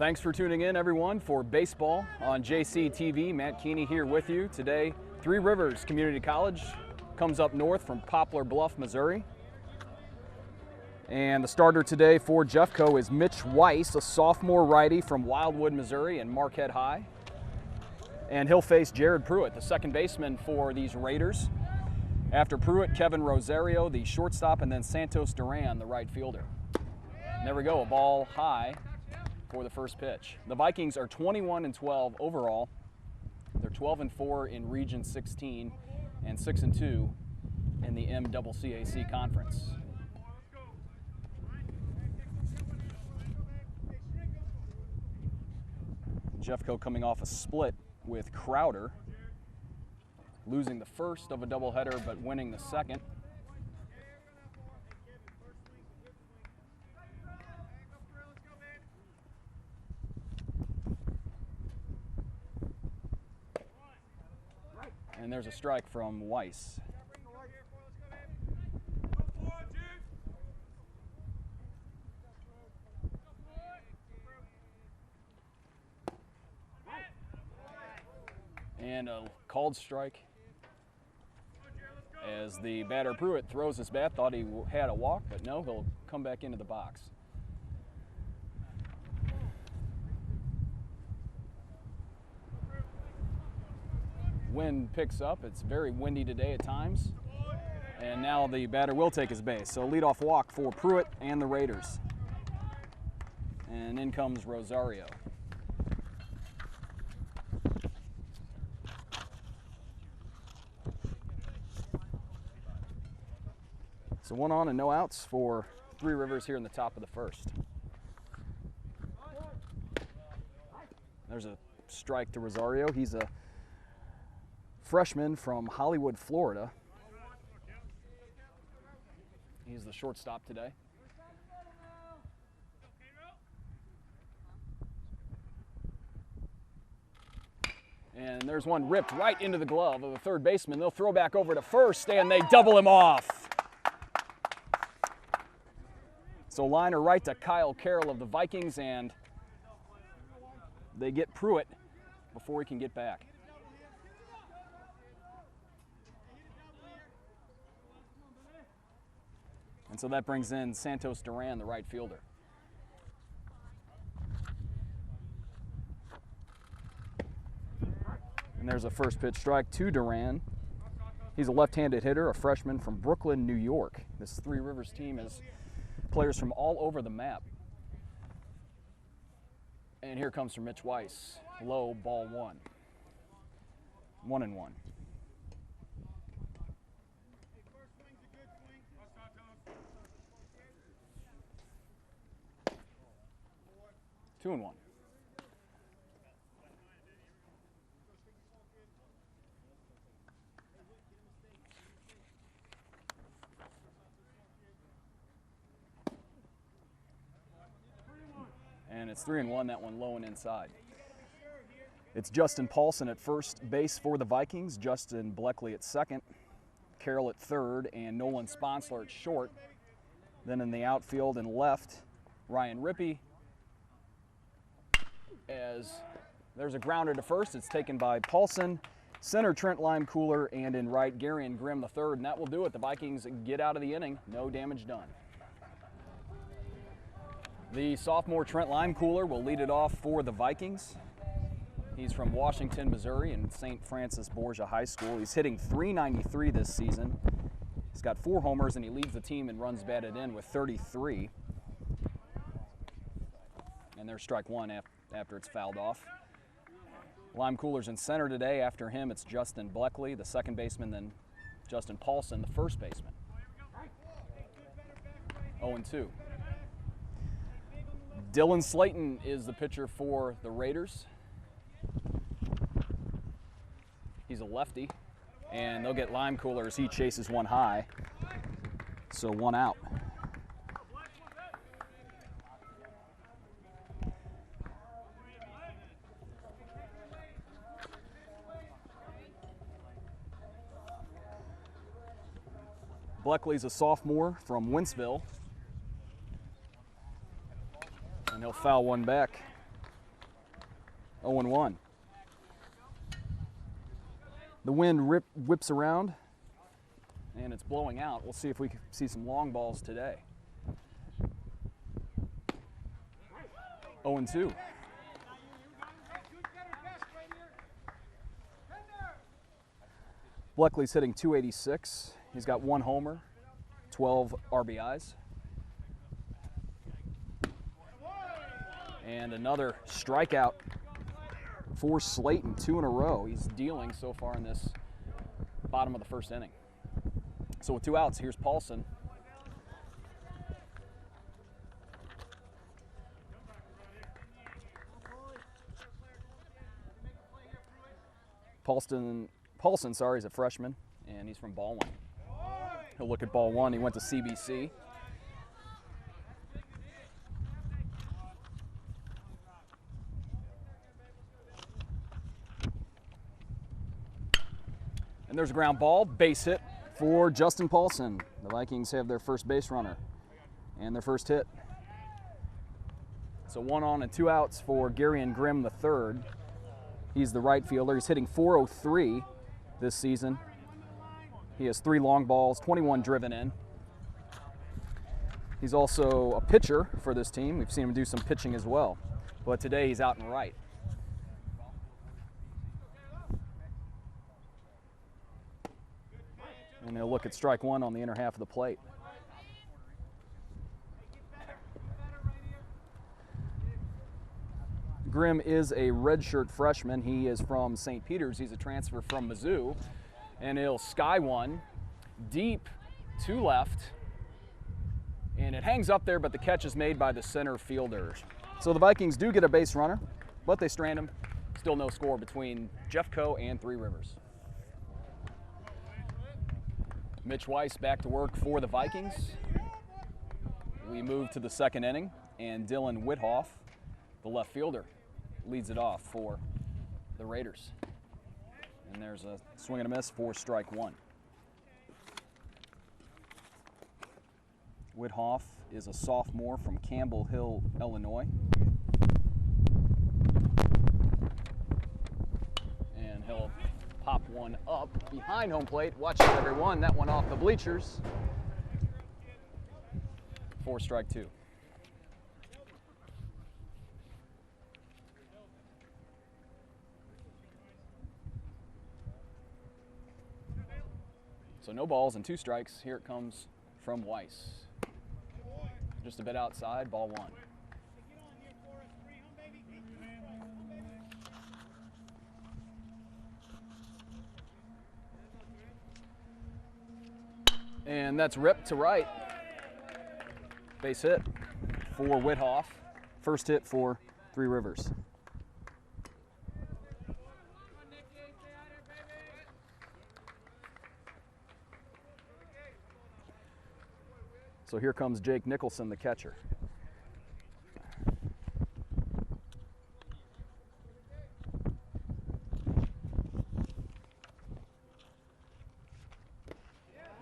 Thanks for tuning in, everyone, for baseball on JCTV. Matt Keeney here with you today. Three Rivers Community College comes up north from Poplar Bluff, Missouri. And the starter today for Jeffco is Mitch Weiss, a sophomore righty from Wildwood, Missouri, and Marquette High. And he'll face Jared Pruitt, the second baseman for these Raiders. After Pruitt, Kevin Rosario, the shortstop, and then Santos Duran, the right fielder. And there we go, a ball high for the first pitch. The Vikings are 21-12 overall. They're 12-4 in Region 16 and 6-2 in the MCCAC conference. Jeffco coming off a split with Crowder, losing the first of a doubleheader but winning the second. And there's a strike from Weiss. And a called strike as the batter Pruitt throws his bat. Thought he had a walk, but no, he'll come back into the box. Wind picks up. It's very windy today at times. And now the batter will take his base. So leadoff walk for Pruitt and the Raiders. And in comes Rosario. So 1 on and no outs for Three Rivers here in the top of the first. There's a strike to Rosario. He's a freshman from Hollywood, Florida. He's the shortstop today. And there's one ripped right into the glove of the third baseman. They'll throw back over to first, and they double him off. So liner right to Kyle Carroll of the Vikings, and they get Pruitt before he can get back. And so that brings in Santos Duran, the right fielder. And there's a first pitch strike to Duran. He's a left-handed hitter, a freshman from Brooklyn, New York. This Three Rivers team has players from all over the map. And here comes from Mitch Weiss. Low, ball 1. 1-1. Two and 1. And it's 3-1, that one low and inside. It's Justin Paulson at first base for the Vikings, Justin Bleckley at second, Carroll at third, and Nolan Sponsler at short. Then in the outfield and left, Ryan Rippey. As there's a grounder to first, it's taken by Paulson, center Trent Limecooler, and in right Garion Grimm III, and that will do it. The Vikings get out of the inning, no damage done. The sophomore Trent Limecooler will lead it off for the Vikings. He's from Washington, Missouri, and St. Francis Borgia High School. He's hitting .393 this season. He's got 4 homers, and he leads the team in runs batted in with 33. And there's strike 1 after it's fouled off. Limecooler's in center today. After him, it's Justin Bleckley, the second baseman, then Justin Paulson, the first baseman. 0-2. Dylan Slayton is the pitcher for the Raiders. He's a lefty, and they'll get Limecooler as he chases one high. So 1 out. Bleckley's a sophomore from Wentzville. And he'll foul one back 0-1. The wind whips around, and it's blowing out. We'll see if we can see some long balls today. 0-2. Bleckley's hitting .286. He's got 1 homer, 12 RBIs. And another strikeout for Slayton, 2 in a row. He's dealing so far in this bottom of the first inning. So with 2 outs, here's Paulson. Paulson, sorry, is a freshman, and he's from ball 1. He'll look at ball 1. He went to CBC. And there's a ground ball, base hit for Justin Paulson. The Vikings have their first base runner and their first hit. So 1 on and 2 outs for Garion Grimm III. He's the right fielder. He's hitting .403 this season. He has 3 long balls, 21 driven in. He's also a pitcher for this team. We've seen him do some pitching as well. But today he's out and right. And he'll look at strike 1 on the inner half of the plate. Grimm is a redshirt freshman. He is from St. Peter's. He's a transfer from Mizzou. And he'll sky 1 deep to left. And it hangs up there, but the catch is made by the center fielder. So the Vikings do get a base runner, but they strand him. Still no score between Jeffco and Three Rivers. Mitch Weiss back to work for the Vikings. We move to the second inning, and Dylan Withoff, the left fielder, leads it off for the Raiders. And there's a swing and a miss for strike 1. Withoff is a sophomore from Campbell Hill, Illinois. And he'll pop one up behind home plate. Watch it, everyone. That one off the bleachers for strike 2. So no balls and 2 strikes. Here it comes from Weiss. Just a bit outside, ball 1. And that's ripped to right. Base hit for Withoff. First hit for Three Rivers. So here comes Jake Nicholson, the catcher.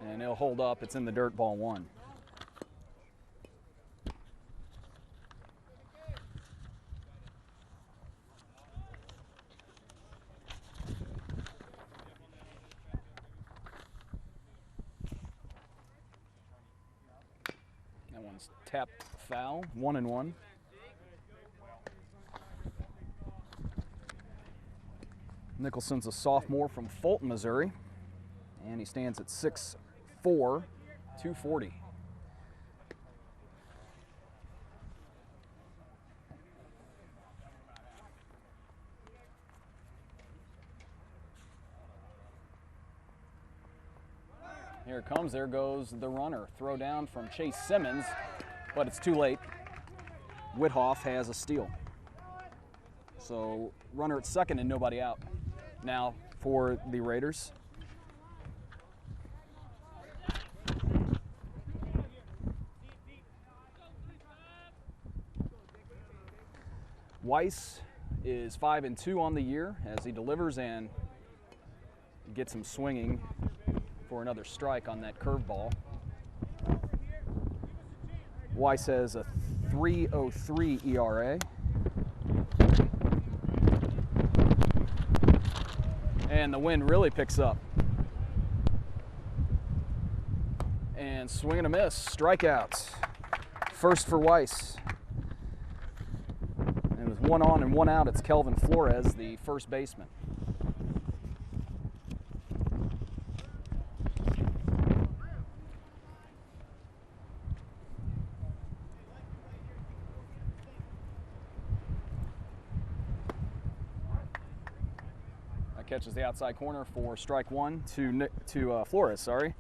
And he'll hold up. It's in the dirt, ball 1. That one's tapped foul, 1-1. Nicholson's a sophomore from Fulton, Missouri, and he stands at 6'4", 240. Here it comes, there goes the runner. Throw down from Chase Simmons, but it's too late. Withoff has a steal. So runner at second and nobody out now for the Raiders. Weiss is 5-2 on the year as he delivers and gets him swinging for another strike on that curveball. Weiss has a 3.03 ERA. And the wind really picks up. And swing and a miss, strikeouts. First for Weiss. And with one on and one out, it's Kelvin Flores, the first baseman. That catches the outside corner for strike one to Flores, sorry.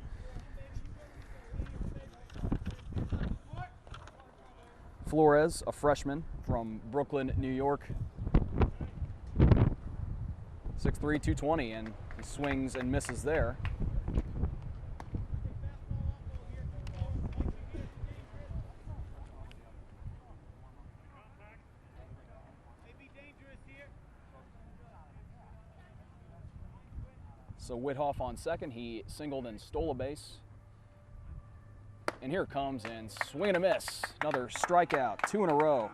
Flores, a freshman from Brooklyn, New York. 6'3", 220, and he swings and misses there. So Withoff on second, he singled and stole a base. And here it comes, and swing and a miss. Another strikeout, 2 in a row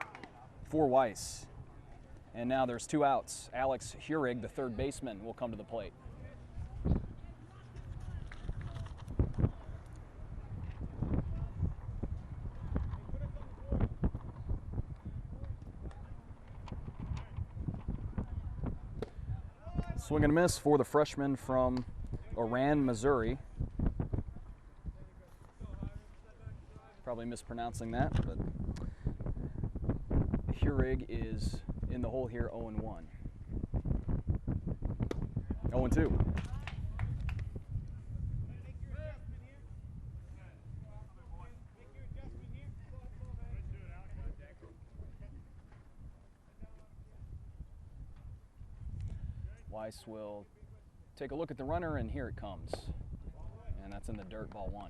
for Weiss. And now there's 2 outs. Alex Heurig, the third baseman, will come to the plate. Swing and a miss for the freshman from Oran, Missouri. Probably mispronouncing that, but Heurig is in the hole here, 0-1. 0-2. Weiss will take a look at the runner, and here it comes. And that's in the dirt, ball 1.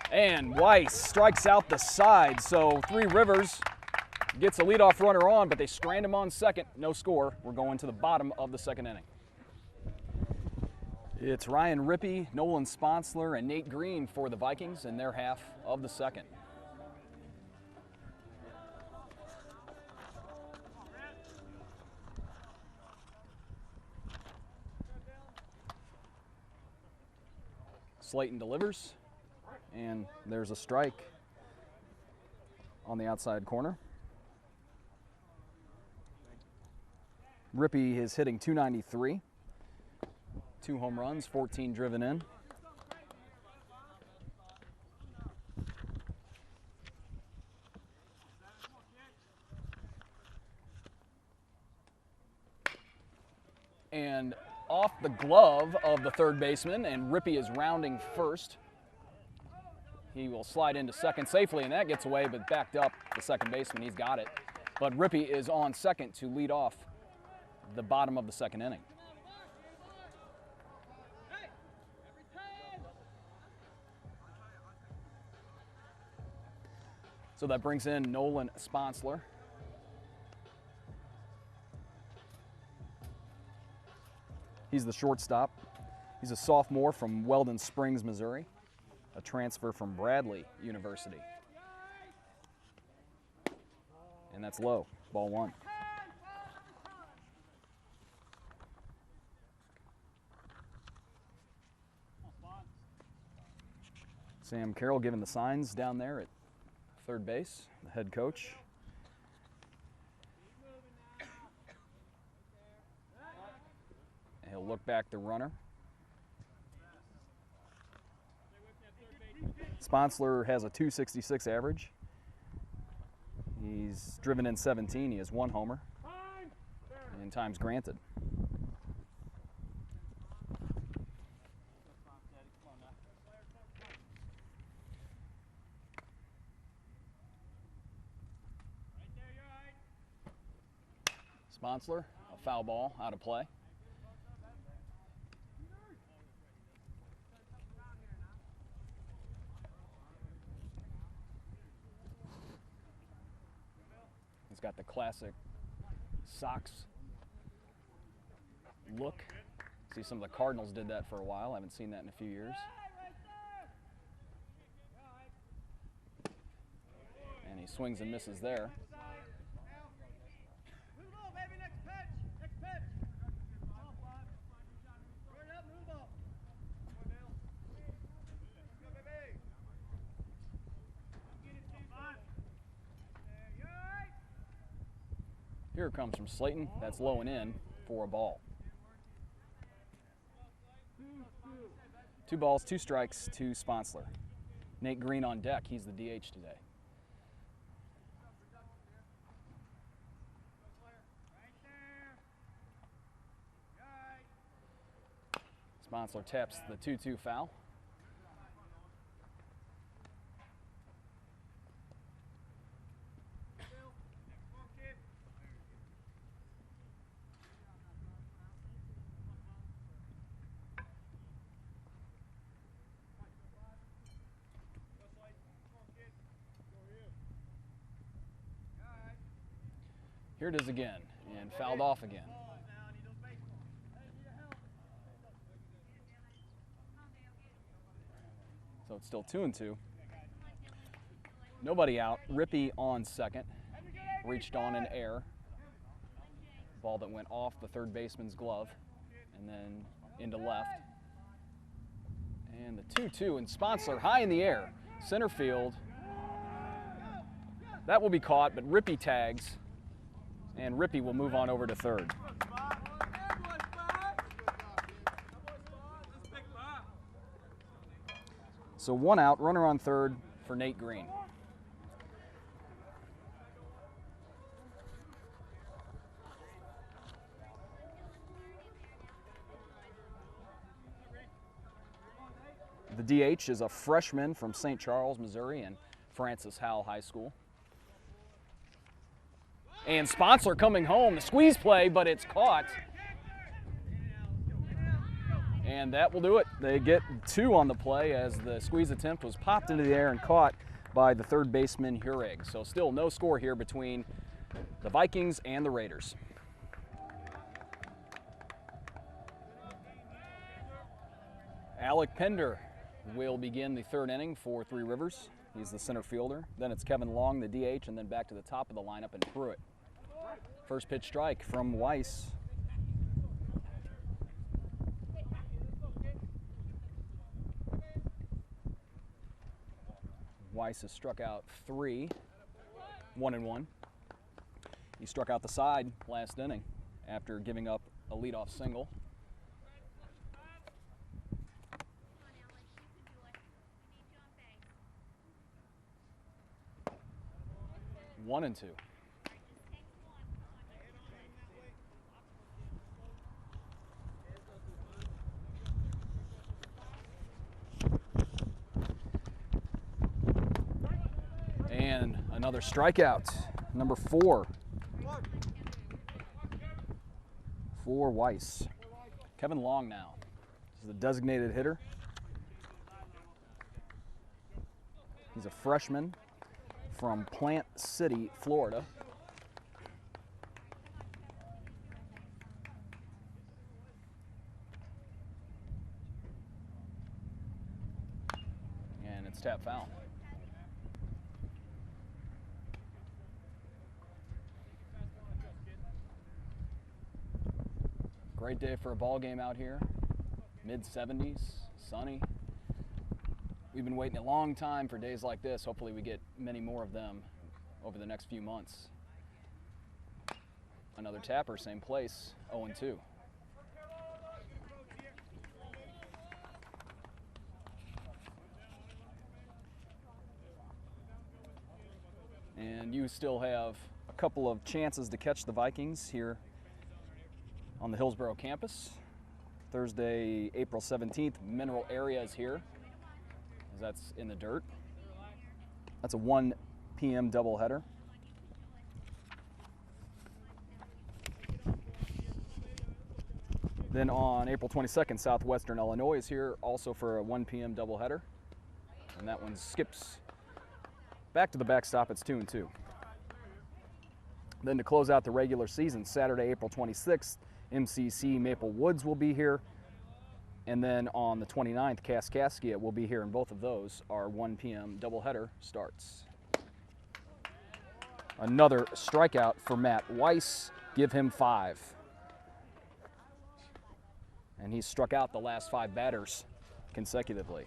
And Weiss strikes out the side, so Three Rivers gets a leadoff runner on, but they strand him on second. No score. We're going to the bottom of the second inning. It's Ryan Rippey, Nolan Sponsler, and Nate Green for the Vikings in their half of the second. Slayton delivers. And there's a strike on the outside corner. Rippey is hitting .293. 2 home runs, 14 driven in. And off the glove of the third baseman, and Rippey is rounding first. He will slide into second safely, and that gets away, but backed up the second baseman. He's got it. But Rippey is on second to lead off the bottom of the second inning. So that brings in Nolan Sponsler. He's the shortstop. He's a sophomore from Weldon Springs, Missouri. A transfer from Bradley University. And that's low, ball 1. Sam Carroll giving the signs down there at third base, the head coach. And he'll look back the runner. Sponsler has a .266 average. He's driven in 17. He has 1 homer. And time's granted. Sponsler, a foul ball out of play. He's got the classic Sox look. See, some of the Cardinals did that for a while. I haven't seen that in a few years. And he swings and misses there. Here it comes from Slayton. That's low and in for a ball. 2 balls, 2 strikes to Sponsler. Nate Green on deck. He's the DH today. Sponsler taps the 2-2 foul. Here it is again, and fouled off again. So it's still 2-2. Nobody out. Rippey on second. Reached on in air. Ball that went off the third baseman's glove and then into left. And the 2-2, and Sponsler high in the air. Center field. That will be caught, but Rippey tags. And Rippey will move on over to third. So 1 out, runner on third for Nate Green. The DH is a freshman from St. Charles, Missouri, and Francis Howell High School. And Sponsler coming home, the squeeze play, but it's caught. And that will do it. They get 2 on the play as the squeeze attempt was popped into the air and caught by the third baseman, Heurig. So still no score here between the Vikings and the Raiders. Alec Pender will begin the 3rd inning for Three Rivers. He's the center fielder. Then it's Kevin Long, the DH, and then back to the top of the lineup and Pruitt. First pitch strike from Weiss. Weiss has struck out 3, 1-1. He struck out the side last inning after giving up a leadoff single. One and 2. And another strikeout, number 4 for Weiss. Kevin Long now is the designated hitter. He's a freshman from Plant City, Florida. And it's tap foul. Great day for a ball game out here. Mid-70s, sunny. We've been waiting a long time for days like this. Hopefully we get many more of them over the next few months. Another tapper, same place, 0-2. And you still have a couple of chances to catch the Vikings here on the Hillsborough campus. Thursday, April 17th, Mineral Area is here, as that's in the dirt. That's a 1 p.m. doubleheader. Then on April 22nd, Southwestern Illinois is here also for a 1 p.m. doubleheader. And that one skips back to the backstop. It's 2-2. Then to close out the regular season, Saturday, April 26th, MCC Maple Woods will be here And then on the 29th, Kaskaskia will be here, and both of those are 1 p.m. doubleheader starts. Another strikeout for Matt Weiss. Give him 5. And he's struck out the last 5 batters consecutively.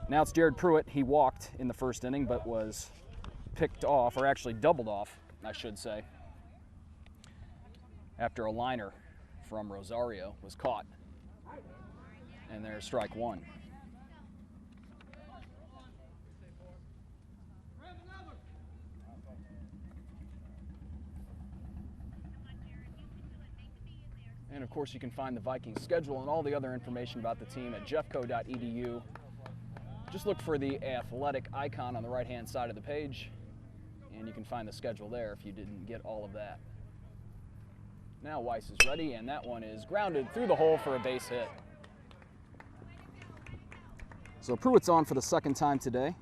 Now it's Jared Pruitt. He walked in the first inning, but was picked off, or actually doubled off, I should say, after a liner from Rosario was caught. And there's strike 1. And of course, you can find the Vikings schedule and all the other information about the team at jeffco.edu. Just look for the athletic icon on the right-hand side of the page, and you can find the schedule there if you didn't get all of that. Now Weiss is ready, and that one is grounded through the hole for a base hit. So Pruitt's on for the second time today.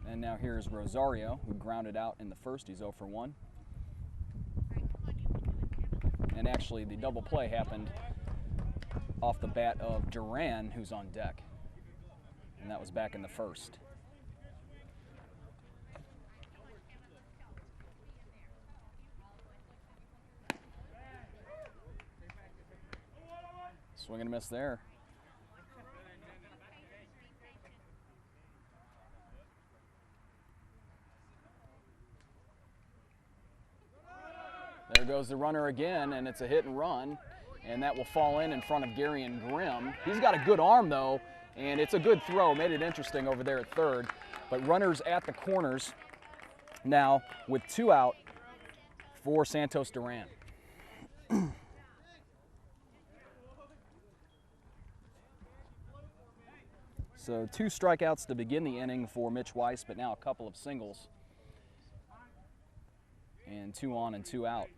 And now here's Rosario, who grounded out in the first. He's 0 for 1. And actually, the double play happened off the bat of Duran, who's on deck. And that was back in the first. Swing and a miss there. There goes the runner again, and it's a hit and run, and that will fall in front of Garion Grimm. He's got a good arm, though, and it's a good throw. Made it interesting over there at third. But runners at the corners now with 2 out for Santos Duran. So 2 strikeouts to begin the inning for Mitch Weiss, but now a couple of singles. And 2 on and 2 out.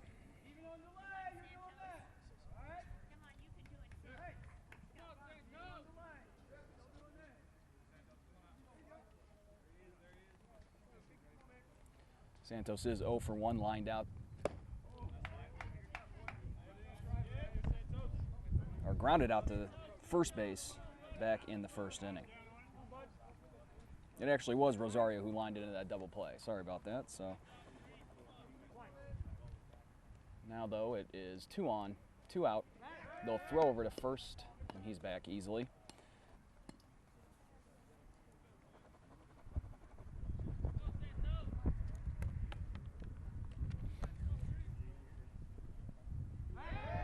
Santos is 0 for 1, lined out. Or grounded out to first base back in the first inning. It actually was Rosario who lined it into that double play. Sorry about that. So now, though, it is 2 on, 2 out. They'll throw over to first, and he's back easily.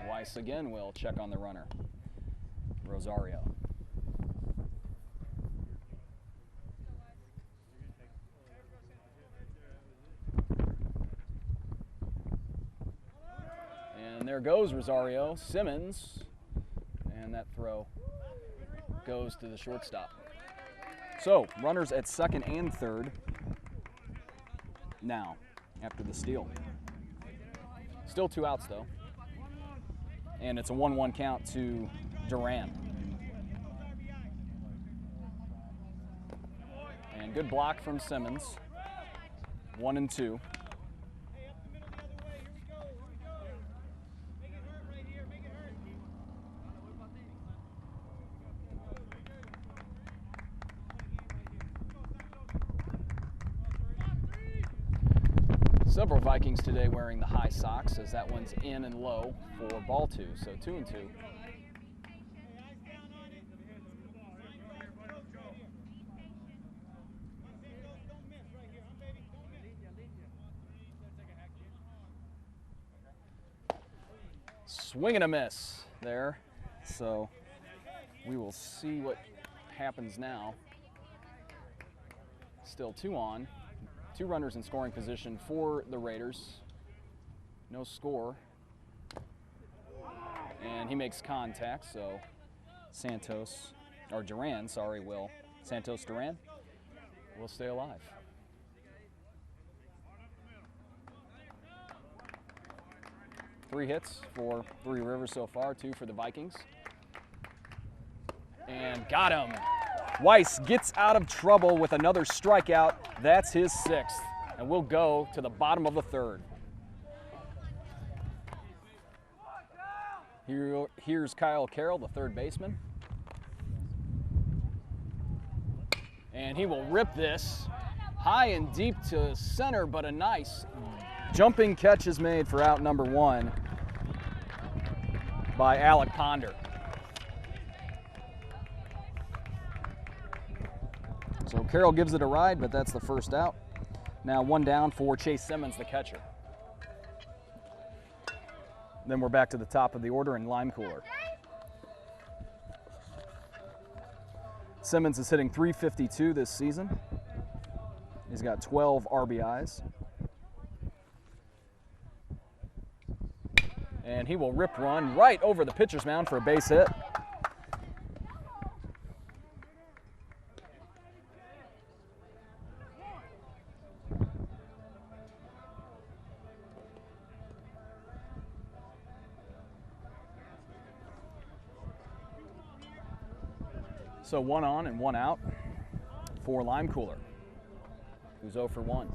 Weiss again will check on the runner, Rosario. And there goes Rosario. Simmons, and that throw goes to the shortstop. So, runners at second and third now after the steal. Still 2 outs, though. And it's a 1-1 count to Duran. And good block from Simmons. 1 and 2. Several Vikings today wearing the high socks, as that one's in and low for ball 2, so 2 and 2. Swing and a miss there, so we will see what happens now. Still 2 on. 2 runners in scoring position for the Raiders. No score. And he makes contact, so Duran will stay alive. Three hits for Three Rivers so far, 2 for the Vikings. And got him. Weiss gets out of trouble with another strikeout. That's his 6th. And we'll go to the bottom of the 3rd. Here's Kyle Carroll, the 3rd baseman. And he will rip this high and deep to center, but a nice jumping catch is made for out number 1 by Alec Ponder. So Carroll gives it a ride, but that's the first out. Now 1 down for Chase Simmons, the catcher. Then we're back to the top of the order in lime cooler. Simmons is hitting .352 this season. He's got 12 RBIs. And he will rip run right over the pitcher's mound for a base hit. So 1 on and 1 out for Lime Cooler, who's 0 for 1.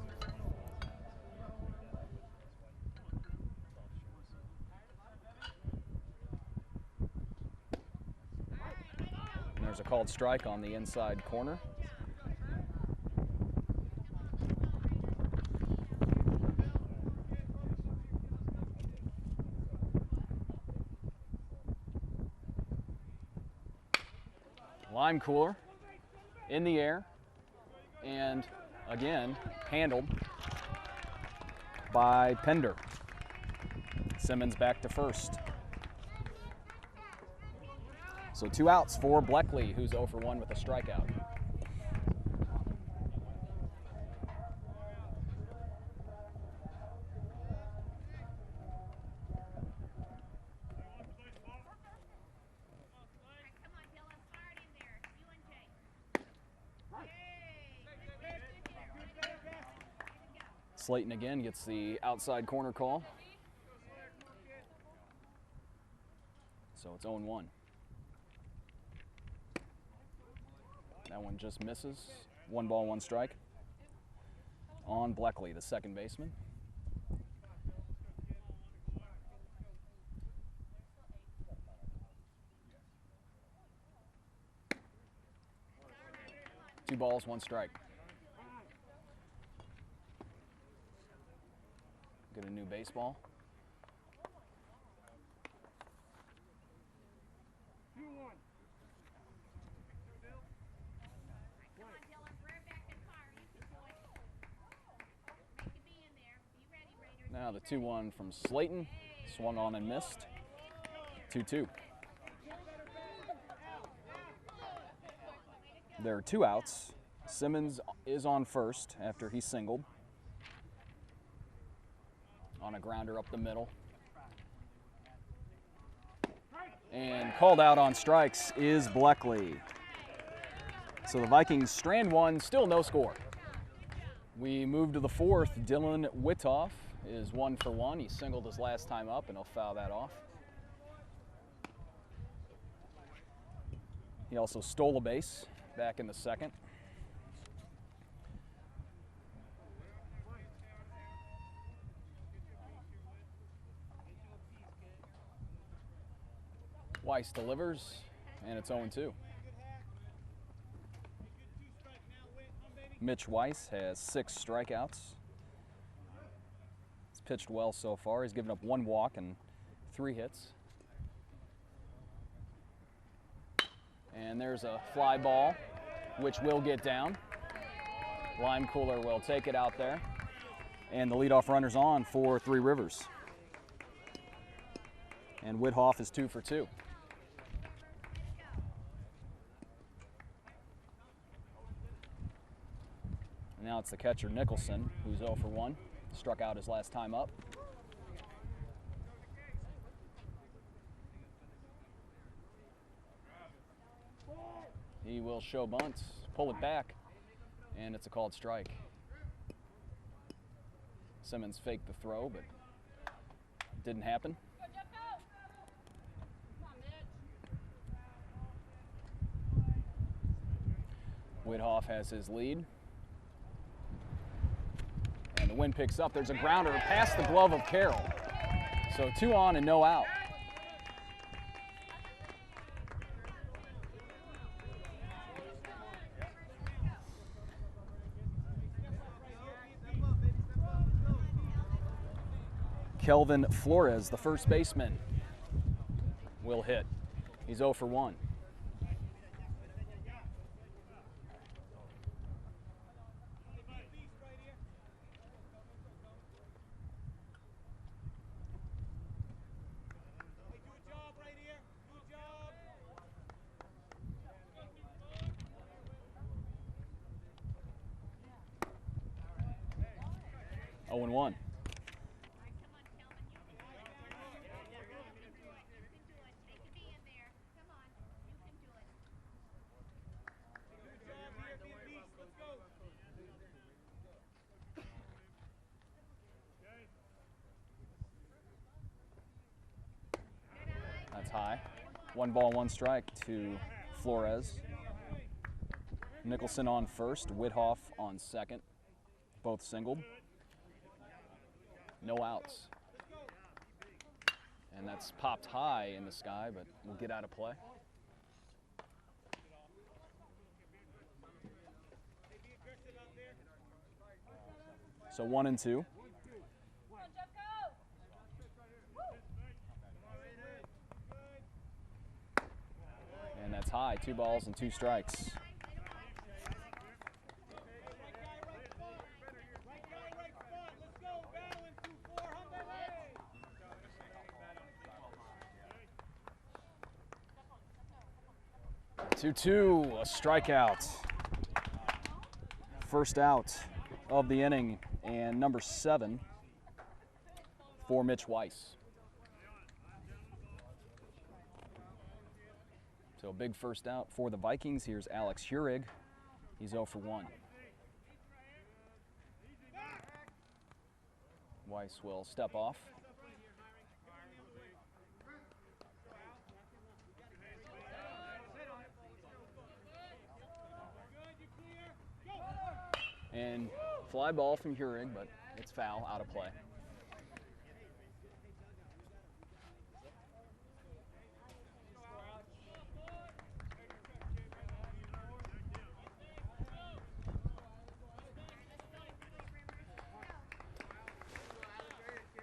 And there's a called strike on the inside corner. Lime Cooler in the air, and again handled by Pender. Simmons back to first. So 2 outs for Bleckley, who's 0 for 1 with a strikeout. Slayton again gets the outside corner call. So it's 0-1. That one just misses. 1 ball, 1 strike on Bleckley, the second baseman. Two balls, 1 strike. Get a new baseball. Now the 2-1 from Slayton, swung on and missed. 2-2. There are 2 outs. Simmons is on first after he singled on a grounder up the middle. And called out on strikes is Bleckley. So the Vikings strand 1, still no score. We move to the 4th. Dylan Witoff is 1 for 1. He singled his last time up, and he'll foul that off. He also stole a base back in the 2nd. Weiss delivers, and it's 0-2. Mitch Weiss has 6 strikeouts. He's pitched well so far. He's given up 1 walk and 3 hits. And there's a fly ball, which will get down. Lime Cooler will take it out there. And the leadoff runner's on for Three Rivers. And Witoff is 2 for 2. Now it's the catcher Nicholson, who's 0 for 1. Struck out his last time up. He will show bunt, pull it back, and it's a called strike. Simmons faked the throw, but it didn't happen. Whithoff has his lead. And the wind picks up. There's a grounder past the glove of Carroll. So 2 on and no out. Kelvin Flores, the first baseman, will hit. He's 0 for 1. Oh and 1. That's high. 1 ball, 1 strike to Flores. Nicholson on first, Whithoff on second. Both singled. No outs. And that's popped high in the sky, but will get out of play. So 1 and 2. And that's high, 2 balls and 2 strikes. Two, a strikeout. First out of the inning, and number 7 for Mitch Weiss. So a big first out for the Vikings. Here's Alex Heurig. He's 0 for 1. Weiss will step off. And fly ball from Heurig, but it's foul, out of play.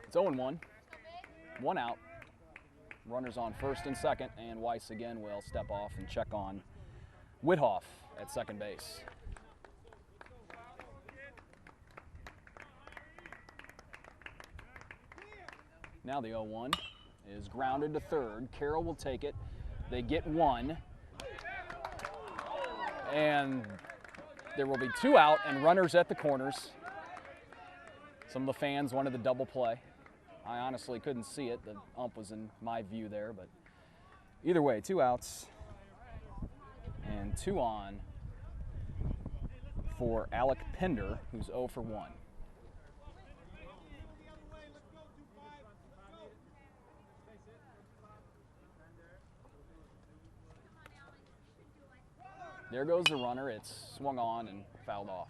It's 0-1. 1 out. Runners on first and second, and Weiss again will step off and check on Whithoff at second base. Now the 0-1 is grounded to third. Carroll will take it. They get 1. And there will be 2 out and runners at the corners. Some of the fans wanted the double play. I honestly couldn't see it. The ump was in my view there, but either way, 2 outs and 2 on for Alec Pender, who's 0 for 1. There goes the runner. It's swung on and fouled off.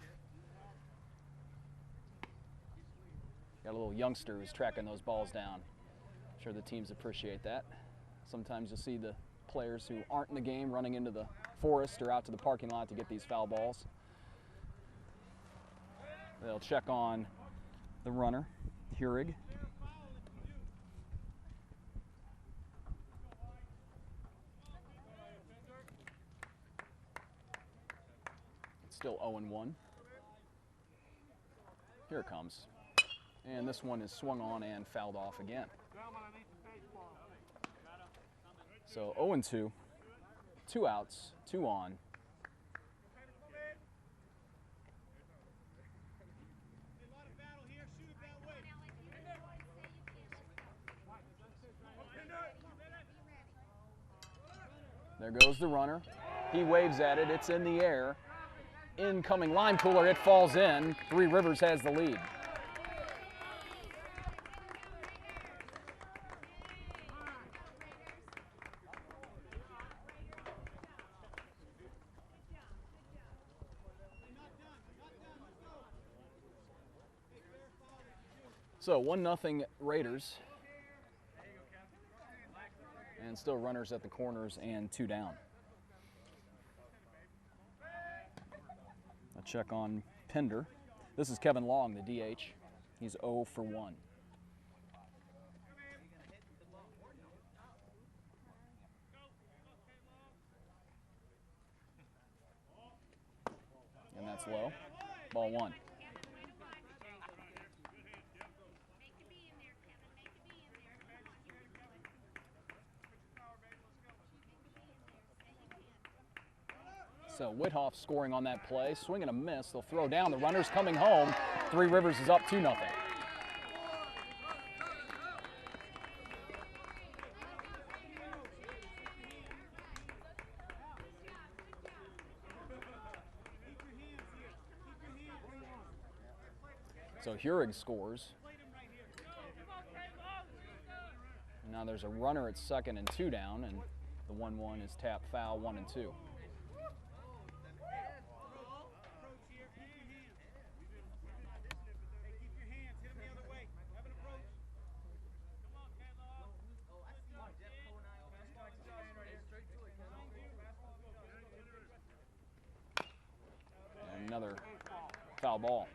Got a little youngster who's tracking those balls down. I'm sure the teams appreciate that. Sometimes you'll see the players who aren't in the game running into the forest or out to the parking lot to get these foul balls. They'll check on the runner, Heurig. Still 0-1. Here it comes. And this one is swung on and fouled off again. So 0-2. 2 outs, 2 on. There goes the runner. He waves at it. It's in the air. Incoming line cooler, it falls in. Three Rivers has the lead. So 1-0 Raiders. And still runners at the corners and 2 down. A check on Pender. This is Kevin Long, the DH. He's 0 for 1. And that's low. Ball 1. So Whithoff scoring on that play, swing and a miss. They'll throw down. The runner's coming home. Three Rivers is up 2-0. So Heurig scores. Now there's a runner at second and 2 down, and the 1-1 is tap foul 1 and 2. And another foul ball.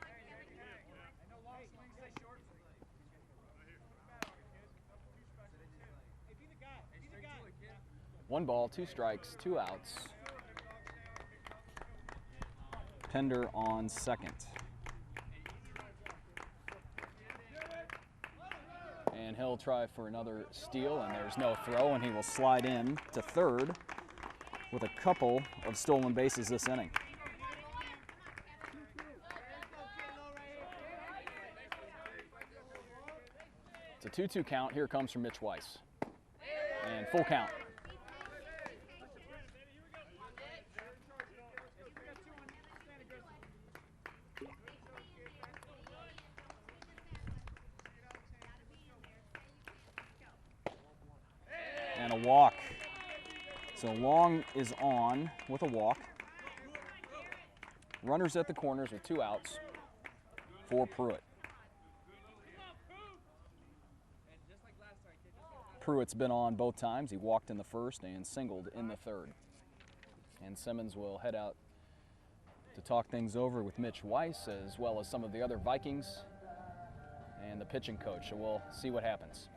One ball, 2 strikes, 2 outs. Pender on second. And he'll try for another steal, and there's no throw, and he will slide in to third with a couple of stolen bases this inning. It's a 2-2 count. Here comes from Mitch Weiss. And full count. And a walk. So Long is on with a walk. Runners at the corners with 2 outs for Pruitt. Pruitt's been on both times. He walked in the first and singled in the third. And Simmons will head out to talk things over with Mitch Weiss, as well as some of the other Vikings and the pitching coach. So we'll see what happens.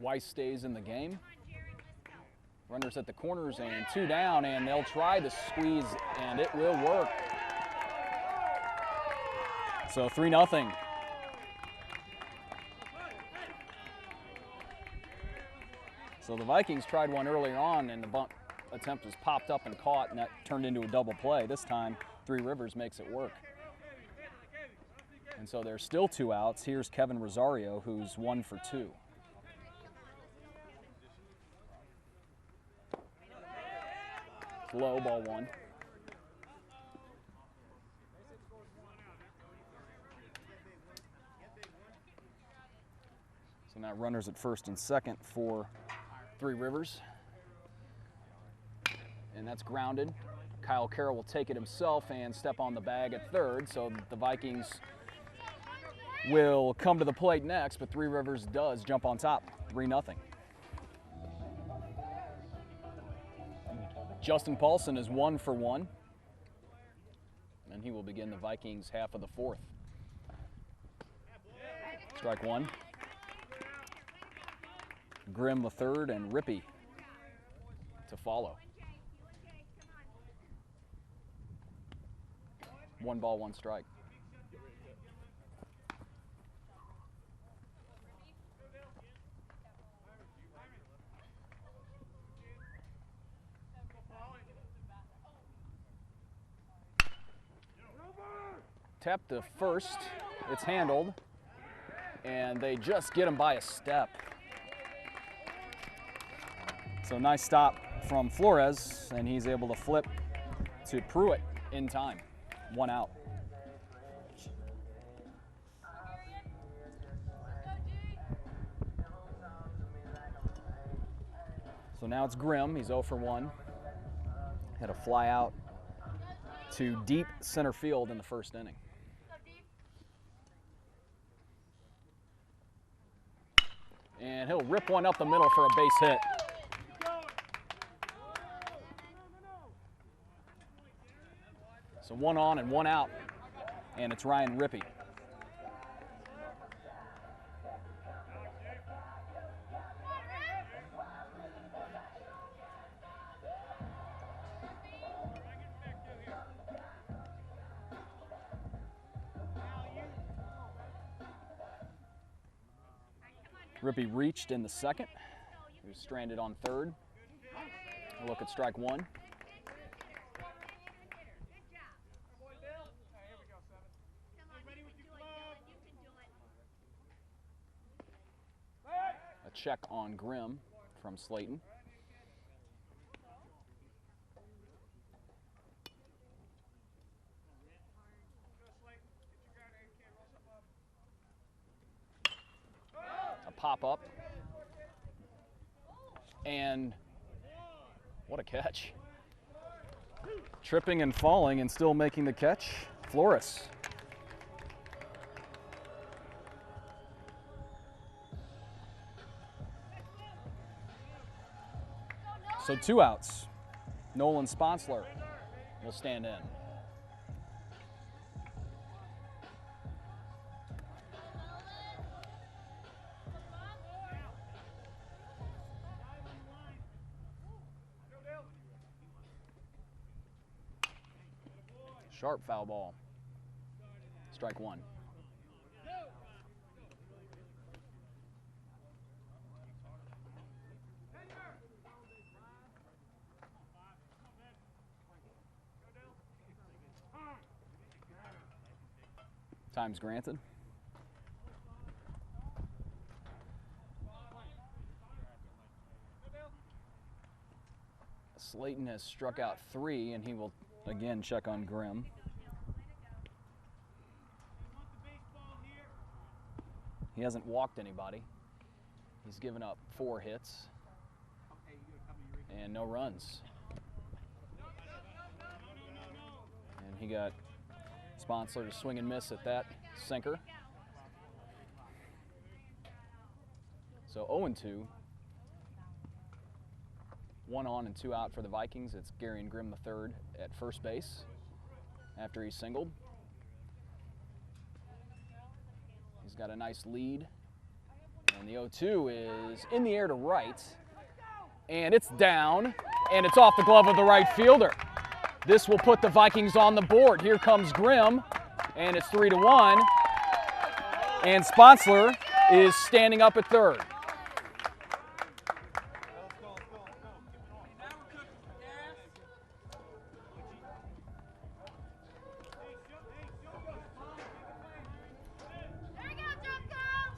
Weiss stays in the game. Runners at the corners and 2 down, and they'll try the squeeze, and it will work. So 3-0. So the Vikings tried one earlier on, and the bunt attempt was popped up and caught, and that turned into a double play. This time, Three Rivers makes it work. And so there's still 2 outs. Here's Kevin Rosario, who's 1 for 2. Low, ball 1. So now runners at first and second for Three Rivers. And that's grounded. Kyle Carroll will take it himself and step on the bag at third, so the Vikings will come to the plate next, but Three Rivers does jump on top, 3-0. Justin Paulson is 1 for 1, and he will begin the Vikings half of the 4th. Strike one. Grimm the third and Rippey to follow. 1 ball, 1 strike. Tap to first, it's handled, and they just get him by a step. So nice stop from Flores, and he's able to flip to Pruitt in time. 1 out. So now it's Grimm, he's 0 for 1. Had a fly out to deep center field in the first inning. And he'll rip one up the middle for a base hit. So 1 on and 1 out, and it's Ryan Rippey. Rippey reached in the second. He was stranded on third. A look at strike one. A check on Grimm from Slayton. Pop up, and what a catch. Tripping and falling and still making the catch, Flores. So 2 outs. Nolan Sponsler will stand in. Sharp foul ball. Strike one. Time's granted. Slayton has struck out 3, and he will again check on Grimm. He hasn't walked anybody. He's given up 4 hits and no runs. And he got Sponsler to swing and miss at that sinker. So 0-2. 1 on and 2 out for the Vikings. It's Gary and Grimm III at first base after he singled. He's got a nice lead. And the 0-2 is in the air to right. And it's down, and it's off the glove of the right fielder. This will put the Vikings on the board. Here comes Grimm, and it's 3-1. And Sponsler is standing up at third.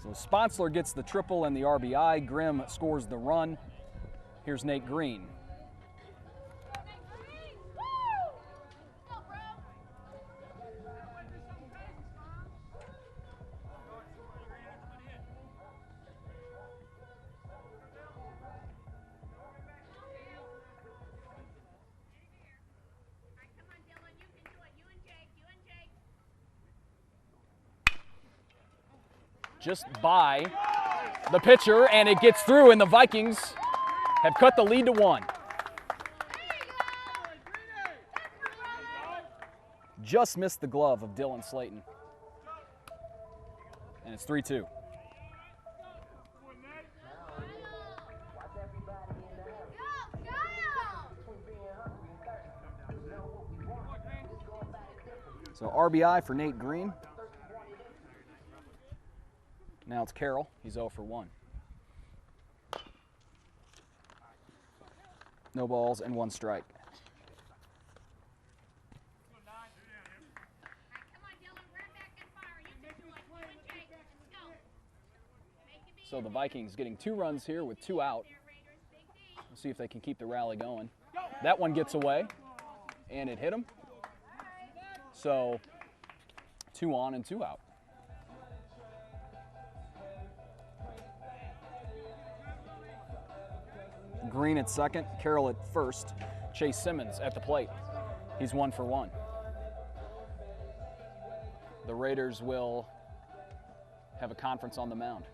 So Sponsler gets the triple and the RBI. Grimm scores the run. Here's Nate Green. Just by the pitcher, and it gets through, and the Vikings have cut the lead to 1. Just missed the glove of Dylan Slayton. And it's 3-2. So RBI for Nate Green. Now it's Carroll. He's 0 for 1. No balls and 1 strike. So the Vikings getting 2 runs here with 2 out. We'll see if they can keep the rally going. That one gets away, and it hit him. So 2 on and 2 out. Green at second, Carroll at first. Chase Simmons at the plate. He's 1 for 1. The Raiders will have a conference on the mound.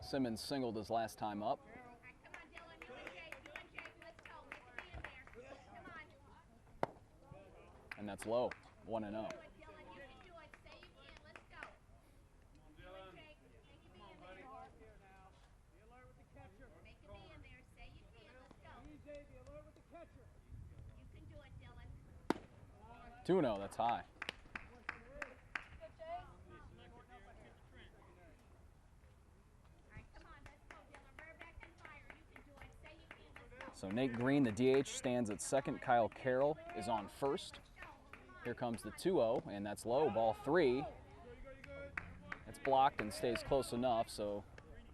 Simmons singled his last time up. And that's low, 1-0. Two 2-0, that's high. So Nate Green, the DH, stands at second. Kyle Carroll is on first. Here comes the 2-0, and that's low, ball 3. It's blocked and stays close enough, so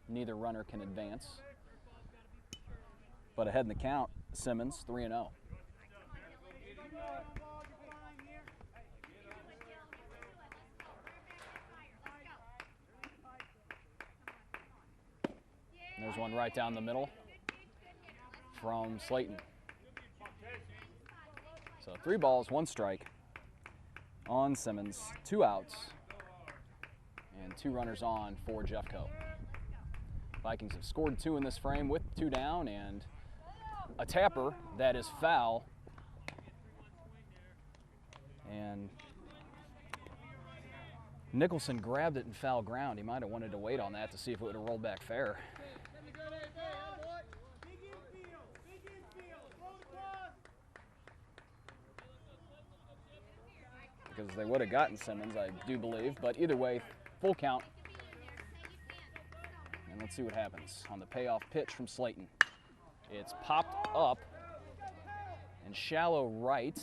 neither runner can advance. But ahead in the count, Simmons, 3-0. There's one right down the middle from Slayton. So 3 balls, 1 strike on Simmons, 2 outs, and 2 runners on for Jeffco. Vikings have scored 2 in this frame with 2 down, and a tapper that is foul. And Nicholson grabbed it in foul ground. He might have wanted to wait on that to see if it would have rolled back fair. Because they would have gotten Simmons, I do believe. But either way, full count. And let's see what happens on the payoff pitch from Slayton. It's popped up and shallow right.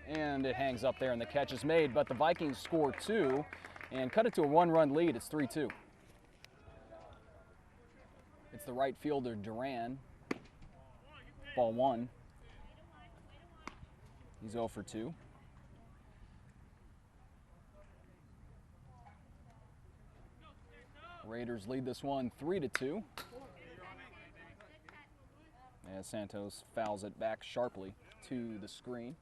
And it hangs up there and the catch is made. But the Vikings score 2 and cut it to a 1-run lead. It's 3-2. It's the right fielder, Duran. Ball 1. He's 0 for 2. Raiders lead this one 3-2. As Santos fouls it back sharply to the screen.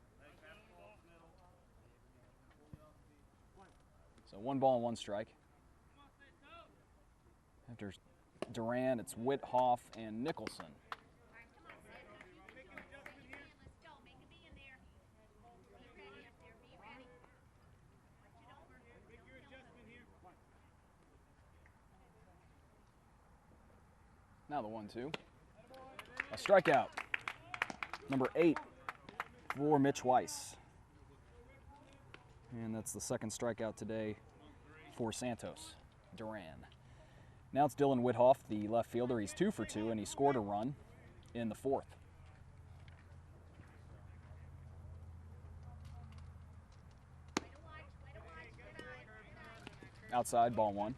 So 1 ball and 1 strike. After Duran, it's Withoff and Nicholson. Now the 1-2. A strikeout. Number 8 for Mitch Weiss. And that's the second strikeout today for Santos, Duran. Now it's Dylan Withoff, the left fielder. He's 2 for 2, and he scored a run in the 4th. Outside, ball 1.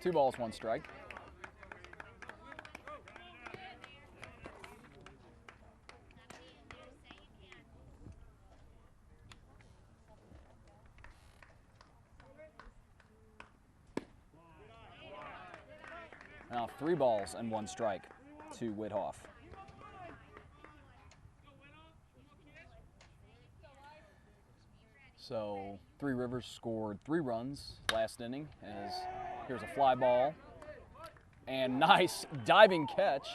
2 balls, 1 strike. Now 3 balls and 1 strike to Whithoff. So Three Rivers scored 3 runs last inning as here's a fly ball. And nice diving catch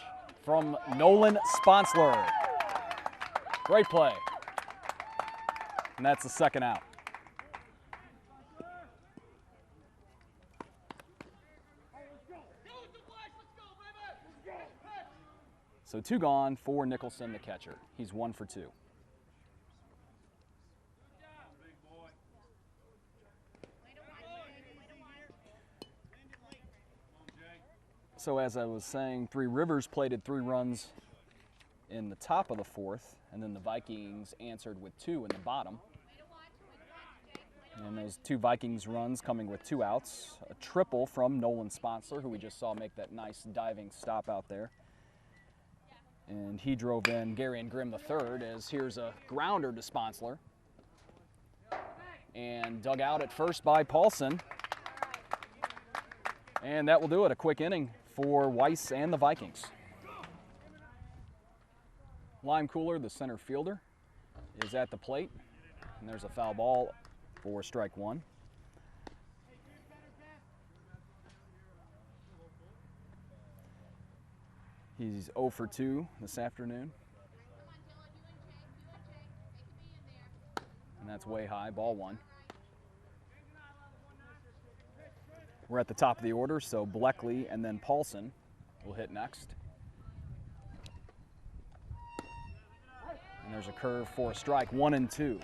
from Nolan Sponsler. Great play. And that's the 2nd out. So 2 gone for Nicholson, the catcher. He's 1 for 2. So as I was saying, Three Rivers plated 3 runs in the top of the 4th, and then the Vikings answered with 2 in the bottom. And those 2 Vikings runs coming with 2 outs. A triple from Nolan Sponsler, who we just saw make that nice diving stop out there. And he drove in Gary and Grimm the 3rd, as here's a grounder to Sponsler. And dug out at first by Paulson. And that will do it, a quick inning for Weiss and the Vikings. Lime Cooler, the center fielder, is at the plate. And there's a foul ball for strike 1. He's 0 for 2 this afternoon. And that's way high, ball 1. We're at the top of the order, so Bleckley and then Paulson will hit next. And there's a curve for a strike, 1 and 2.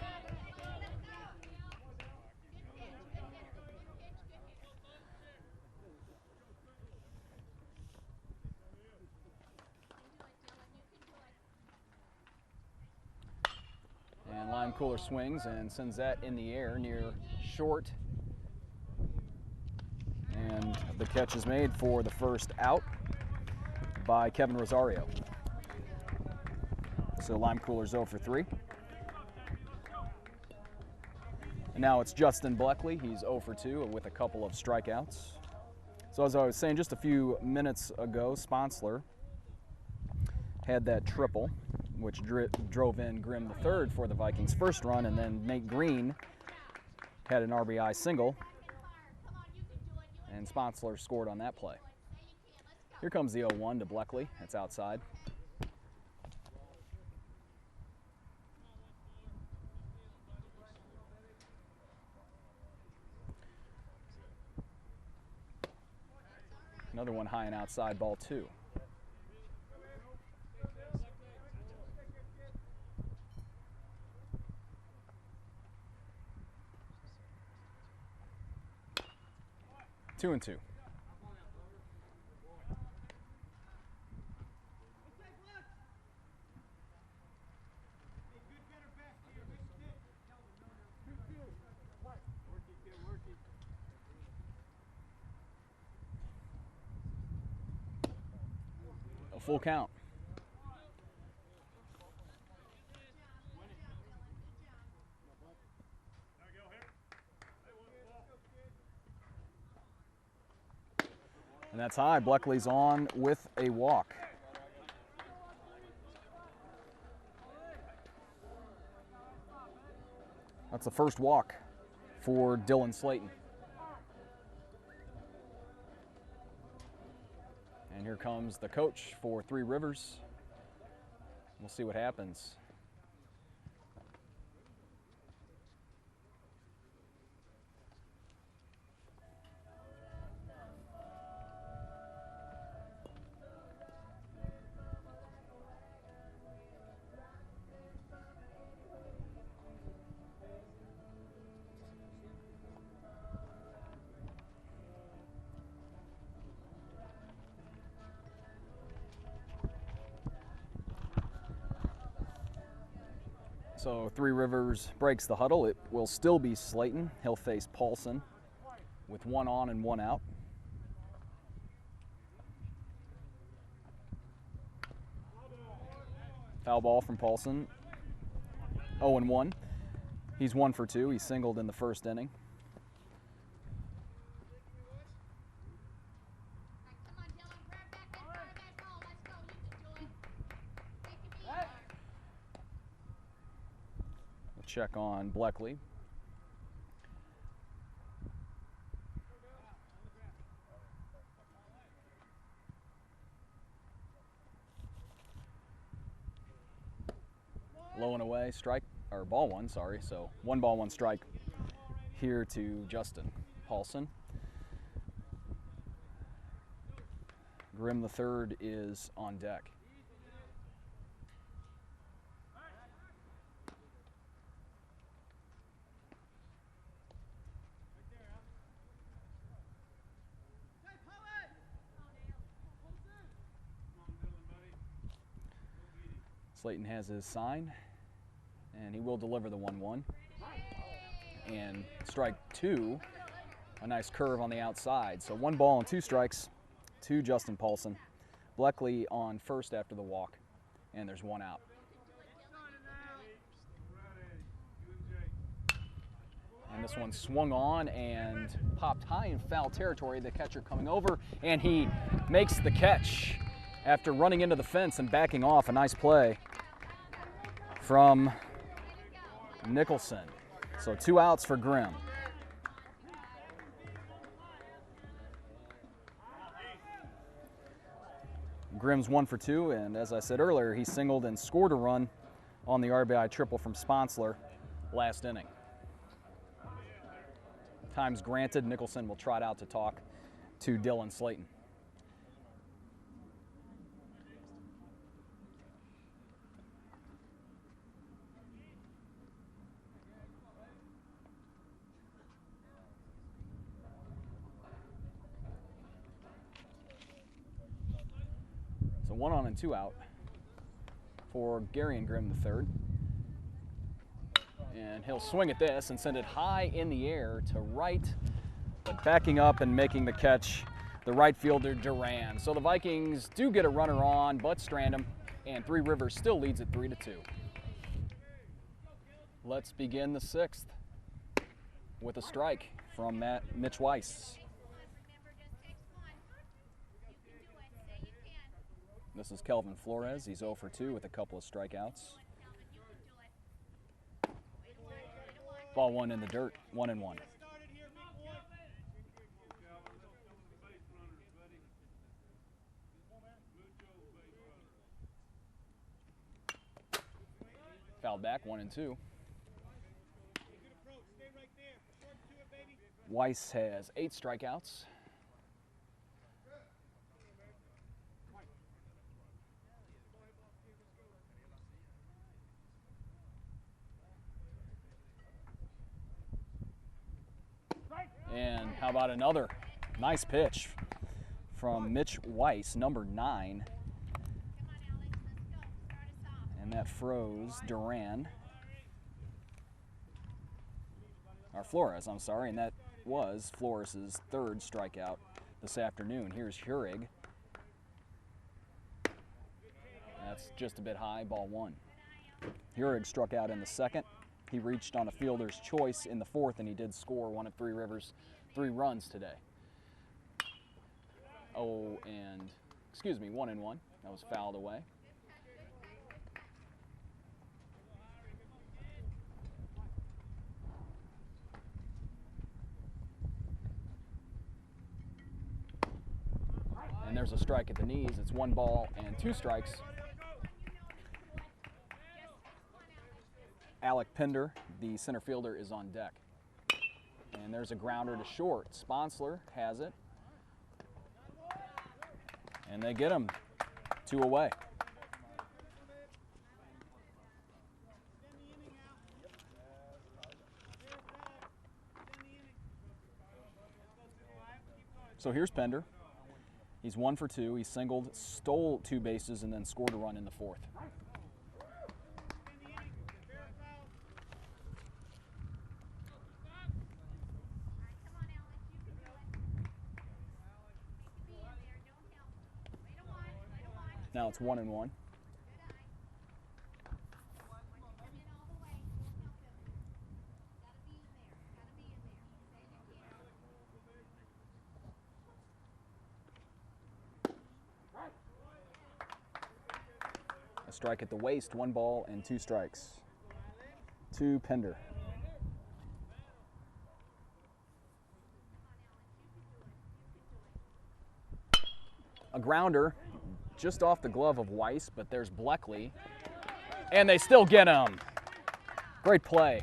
And Lime Cooler swings and sends that in the air near short. And the catch is made for the 1st out by Kevin Rosario. So Lime Cooler's 0 for 3. And now it's Justin Bleckley. He's 0 for 2 with a couple of strikeouts. So as I was saying just a few minutes ago, Sponsler had that triple, which drove in Grimm the 3rd for the Vikings' 1st run, and then Nate Green had an RBI single. And Sponsler scored on that play. Here comes the 0-1 to Bleckley. It's outside. Another one high and outside, ball 2. Two and 2. A full count. And that's high. Bleckley's on with a walk. That's the 1st walk for Dylan Slayton. And here comes the coach for Three Rivers. We'll see what happens. So Three Rivers breaks the huddle. It will still be Slayton. He'll face Paulson with 1 on and 1 out. Foul ball from Paulson. 0-1. He's 1 for 2. He singled in the first inning. We'll check on Bleckley. Low and away, strike, or ball one, sorry. So 1 ball, 1 strike here to Justin Paulson. Grimm the third is on deck. Slayton has his sign, and he will deliver the 1-1. And strike 2, a nice curve on the outside. So 1 ball and 2 strikes to Justin Paulson. Bleckley on first after the walk, and there's 1 out. And this one swung on and popped high in foul territory. The catcher coming over, and he makes the catch after running into the fence and backing off. A nice play from Nicholson. So 2 outs for Grimm. Grimm's 1 for 2, and as I said earlier, he singled and scored a run on the RBI triple from Sponsler last inning. Time's granted. Nicholson will trot out to talk to Dylan Slayton. So 1 on and 2 out for Gary and Grimm the third. And he'll swing at this and send it high in the air to right, but backing up and making the catch, the right fielder Duran. So the Vikings do get a runner on, but strand him, and Three Rivers still leads at 3-2. Let's begin the 6th with a strike from Mitch Weiss. This is Kelvin Flores. He's 0 for 2 with a couple of strikeouts. Ball 1 in the dirt, 1-1. Fouled back, 1-2. Weiss has 8 strikeouts. And how about another nice pitch from Mitch Weiss, number 9. And that froze Duran. Or Flores, I'm sorry, and that was Flores' 3rd strikeout this afternoon. Here's Heurig. That's just a bit high, ball 1. Heurig struck out in the 2nd. He reached on a fielder's choice in the 4th, and he did score one of Three Rivers' 3 runs today. 1-1. That was fouled away. And there's a strike at the knees. It's 1 ball and 2 strikes. Alec Pinder, the center fielder, is on deck. And there's a grounder to short. Sponsler has it. And they get him 2 away. So here's Pinder. He's 1 for 2. He singled, stole 2 bases, and then scored a run in the 4th. Now it's 1-1. strike at the waist, 1 ball and 2 strikes. To Pender. A grounder just off the glove of Weiss, but there's Bleckley. And they still get him. Great play.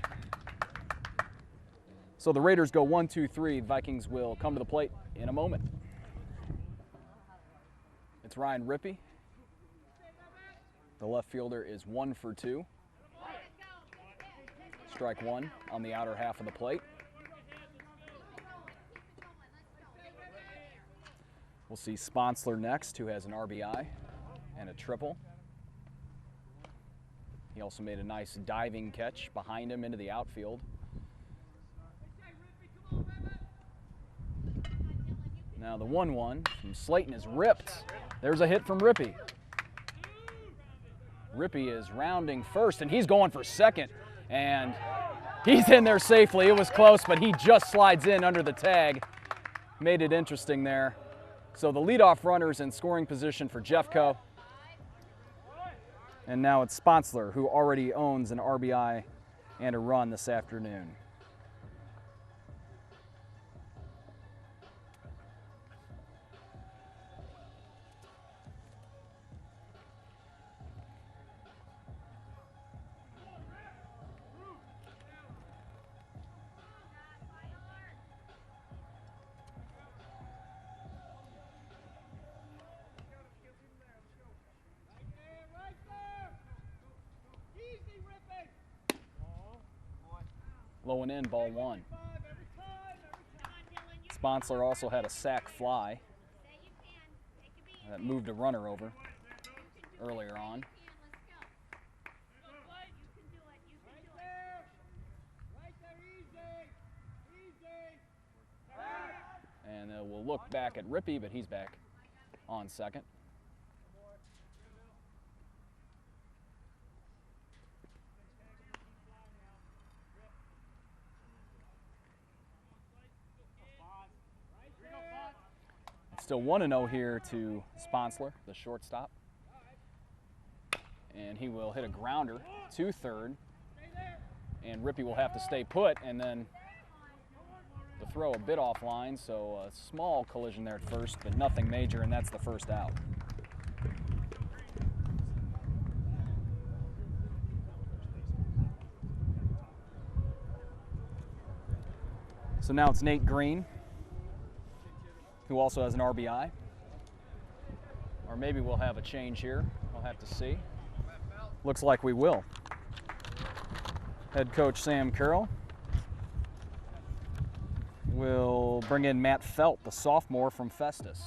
So the Raiders go 1-2-3. Vikings will come to the plate in a moment. It's Ryan Rippey. The left fielder is 1 for 2. Strike 1 on the outer half of the plate. We'll see Sponsler next, who has an RBI and a triple. He also made a nice diving catch behind him into the outfield. Now the 1-1 from Slayton is ripped. There's a hit from Rippey. Rippey is rounding first, and he's going for second. And he's in there safely. It was close, but he just slides in under the tag. Made it interesting there. So the leadoff runner's in scoring position for Jeffco. And now it's Sponsler, who already owns an RBI and a run this afternoon. Low and in, ball 1. Sponsler also had a sac fly that moved a runner over earlier on. And we'll look back at Rippey, but he's back on second. Still 1-0 here to Sponsler, the shortstop. And he will hit a grounder to third. And Rippey will have to stay put, and then the throw a bit offline, so a small collision there at first, but nothing major, and that's the first out. So now it's Nate Green, who also has an RBI. Or maybe we'll have a change here. I'll have to see. Looks like we will. Head coach Sam Carroll will bring in Matt Felt, the sophomore from Festus.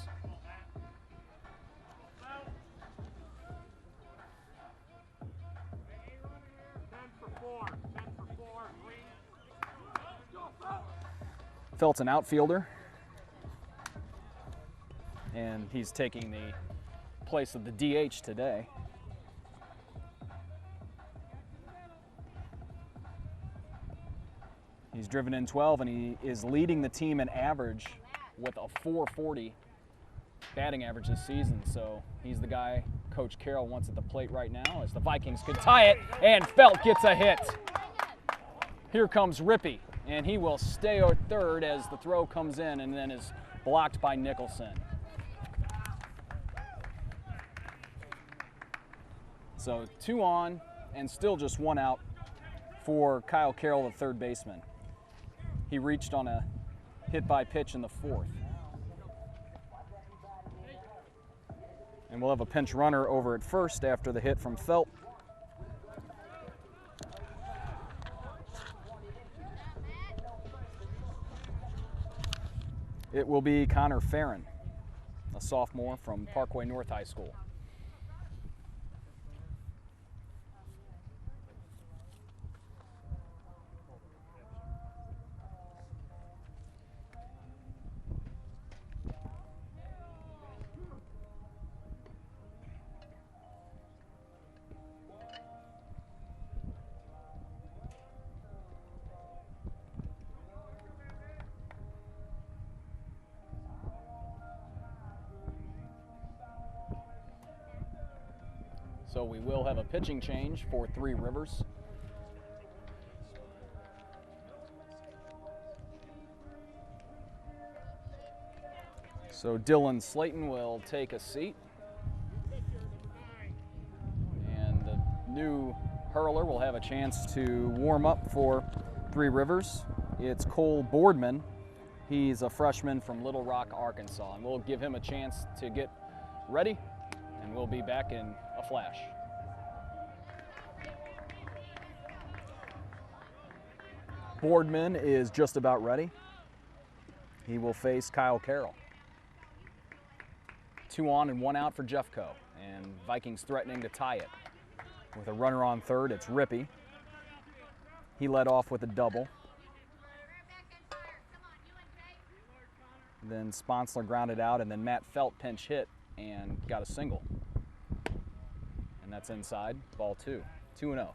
Felt's an outfielder, and he's taking the place of the DH today. He's driven in 12, and he is leading the team in average with a .440 batting average this season. So he's the guy Coach Carroll wants at the plate right now, as the Vikings could tie it, and Felt gets a hit. Here comes Rippey, and he will stay at third as the throw comes in and then is blocked by Nicholson. So 2 on and still just 1 out for Kyle Carroll, the third baseman. He reached on a hit by pitch in the 4th. And we'll have a pinch runner over at first after the hit from Felt. It will be Connor Farron, a sophomore from Parkway North High School. So we will have a pitching change for Three Rivers. So Dylan Slayton will take a seat. And the new hurler will have a chance to warm up for Three Rivers. It's Cole Boardman. He's a freshman from Little Rock, Arkansas. And we'll give him a chance to get ready, and we'll be back in a flash. Boardman is just about ready. He will face Kyle Carroll. 2 on and 1 out for Jeffco, and Vikings threatening to tie it. With a runner on third, it's Rippey. He led off with a double. Then Sponsler grounded out, and then Matt Felt pinch hit and got a single. And that's inside, ball 2, 2-0.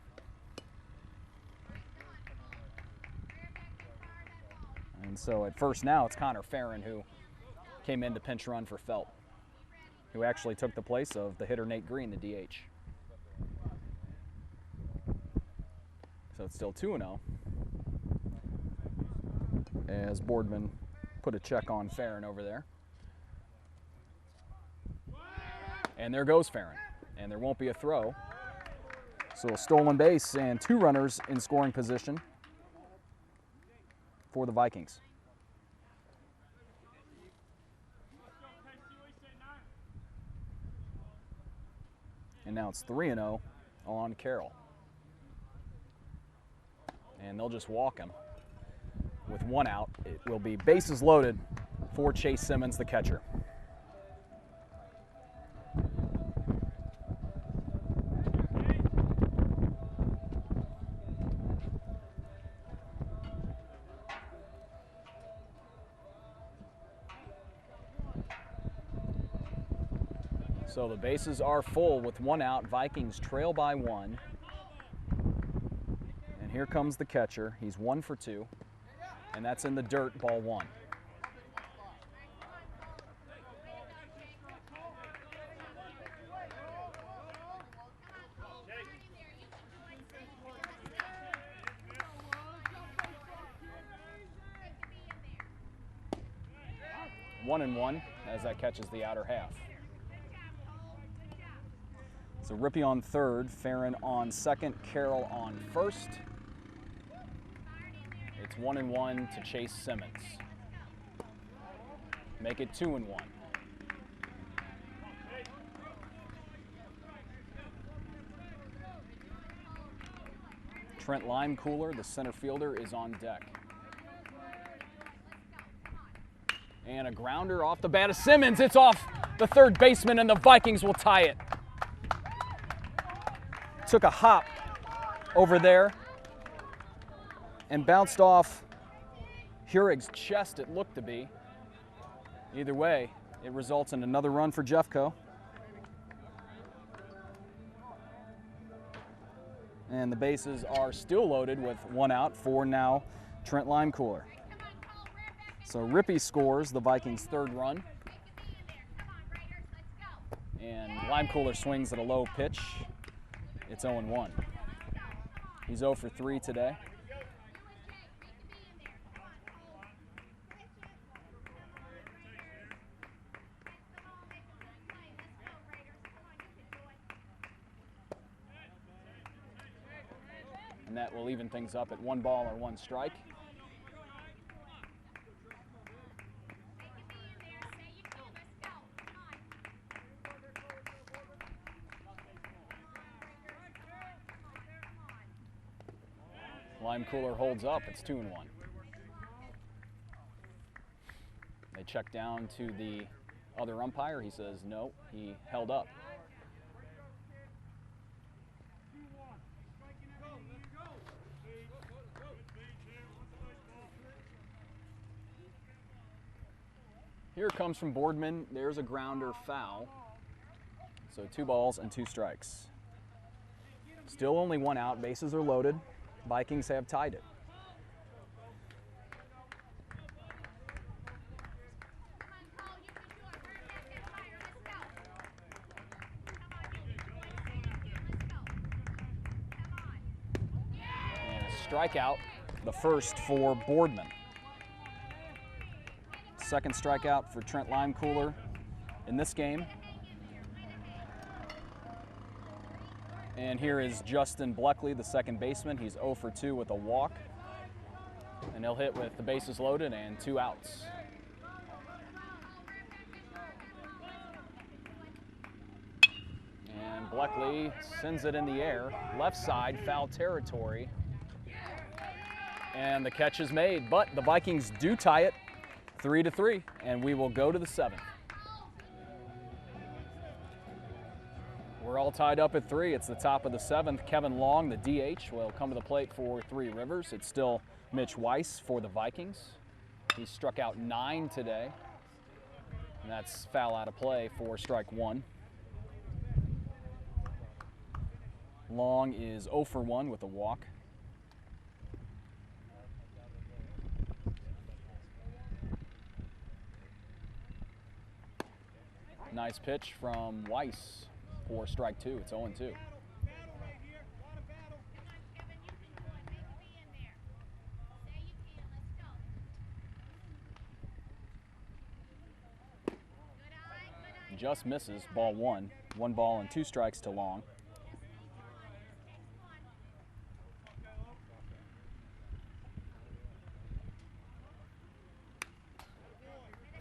And so at first now, it's Connor Farron who came in to pinch run for Felt, who actually took the place of the hitter Nate Green, the DH. So it's still 2-0 as Boardman put a check on Farron over there. And there goes Farron, and there won't be a throw. So a stolen base and 2 runners in scoring position for the Vikings. And now it's 3-0 on Carroll. And they'll just walk him. With 1 out, it will be bases loaded for Chase Simmons, the catcher. So the bases are full with 1 out. Vikings trail by 1. And here comes the catcher. He's 1 for 2. And that's in the dirt, ball 1. One and 1 as that catches the outer half. So Rippey on third, Farron on second, Carroll on first. It's 1-1 to Chase Simmons. Make it 2-1. Trent Limecooler, the center fielder, is on deck. And a grounder off the bat of Simmons. It's off the third baseman, and the Vikings will tie it. Took a hop over there and bounced off Heurig's chest, it looked to be. Either way, it results in another run for Jeffco. And the bases are still loaded with 1 out for now Trent Limecooler. So Rippey scores the Vikings' 3rd run. And Limecooler swings at a low pitch. It's 0-1. He's 0 for 3 today. And that will even things up at 1 ball or 1 strike. Limecooler holds up, it's 2-1. They check down to the other umpire. He says no, he held up. Here it comes from Boardman. There's a grounder foul. So 2 balls and 2 strikes. Still only 1 out, bases are loaded. Vikings have tied it. strikeout, the first for Boardman. Second strikeout for Trent Limecooler in this game. And here is Justin Bleckley, the second baseman. He's 0 for 2 with a walk. And he'll hit with the bases loaded and 2 outs. And Bleckley sends it in the air, left side, foul territory. And the catch is made, but the Vikings do tie it 3-3, and we will go to the 7th. We're all tied up at 3. It's the top of the 7th. Kevin Long, the DH, will come to the plate for Three Rivers. It's still Mitch Weiss for the Vikings. He struck out 9 today, and that's foul out of play for strike 1. Long is 0 for 1 with a walk. Nice pitch from Weiss for strike 2. It's 0-2. Just misses, ball 1. 1 ball and 2 strikes to Long.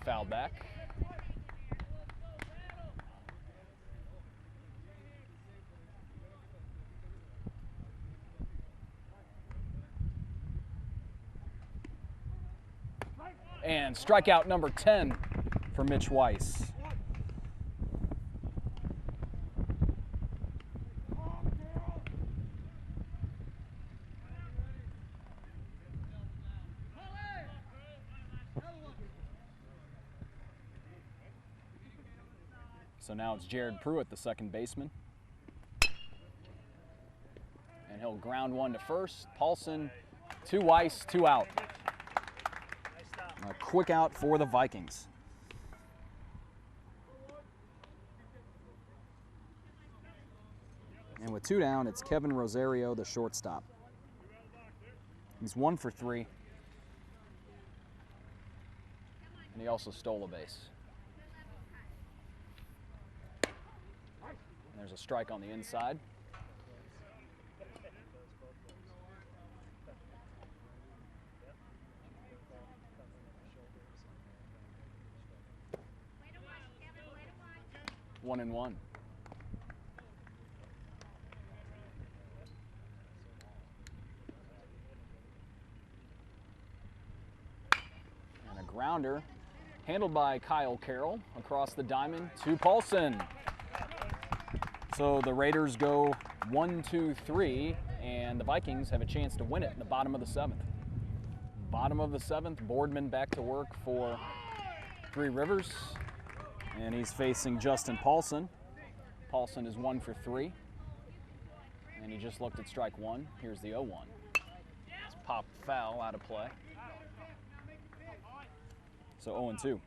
Foul back. And strikeout number 10 for Mitch Weiss. So now it's Jared Pruitt, the second baseman. And he'll ground 1 to first. Paulson, 2 Weiss, 2 out. A quick out for the Vikings. And with 2 down, it's Kevin Rosario, the shortstop. He's 1 for 3. And he also stole a base. And there's a strike on the inside. One and 1. And a grounder handled by Kyle Carroll across the diamond to Paulson. So the Raiders go 1-2-3, and the Vikings have a chance to win it in the bottom of the 7th. Bottom of the 7th, Boardman back to work for Three Rivers. And he's facing Justin Paulson. Paulson is 1 for 3. And he just looked at strike 1. Here's the 0-1. It's popped foul out of play. So 0-2.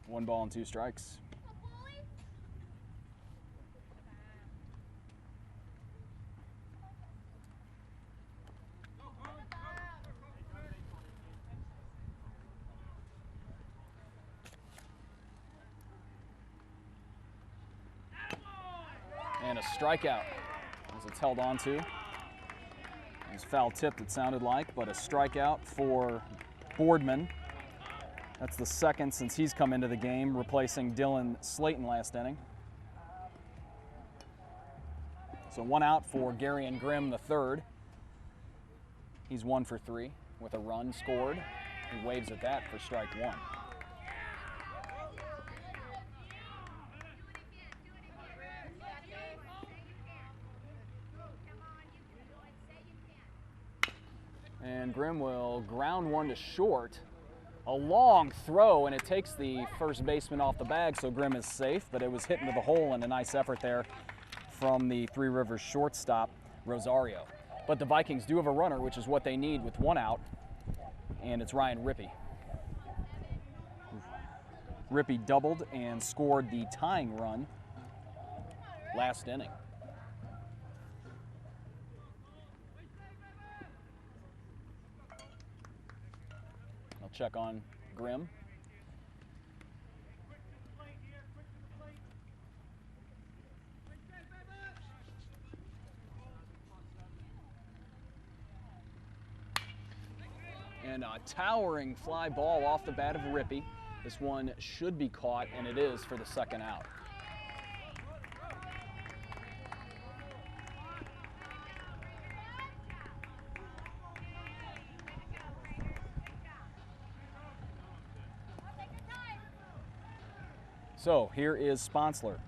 One ball and 2 strikes. And a strikeout as it's held on to. It was foul tipped, it sounded like, but a strikeout for Boardman. That's the second since he's come into the game, replacing Dylan Slayton last inning. So 1 out for Gary and Grimm, the third. He's 1 for 3 with a run scored. He waves at that for strike 1. And Grimm will ground 1 to short. A long throw, and it takes the first baseman off the bag, so Grimm is safe, but it was hit into the hole, and a nice effort there from the Three Rivers shortstop, Rosario. But the Vikings do have a runner, which is what they need with 1 out. and it's Ryan Rippey. Rippey doubled and scored the tying run last inning. I'll check on Grimm. And a towering fly ball off the bat of Rippey. This one should be caught, and it is for the second out. So here is Sponsler.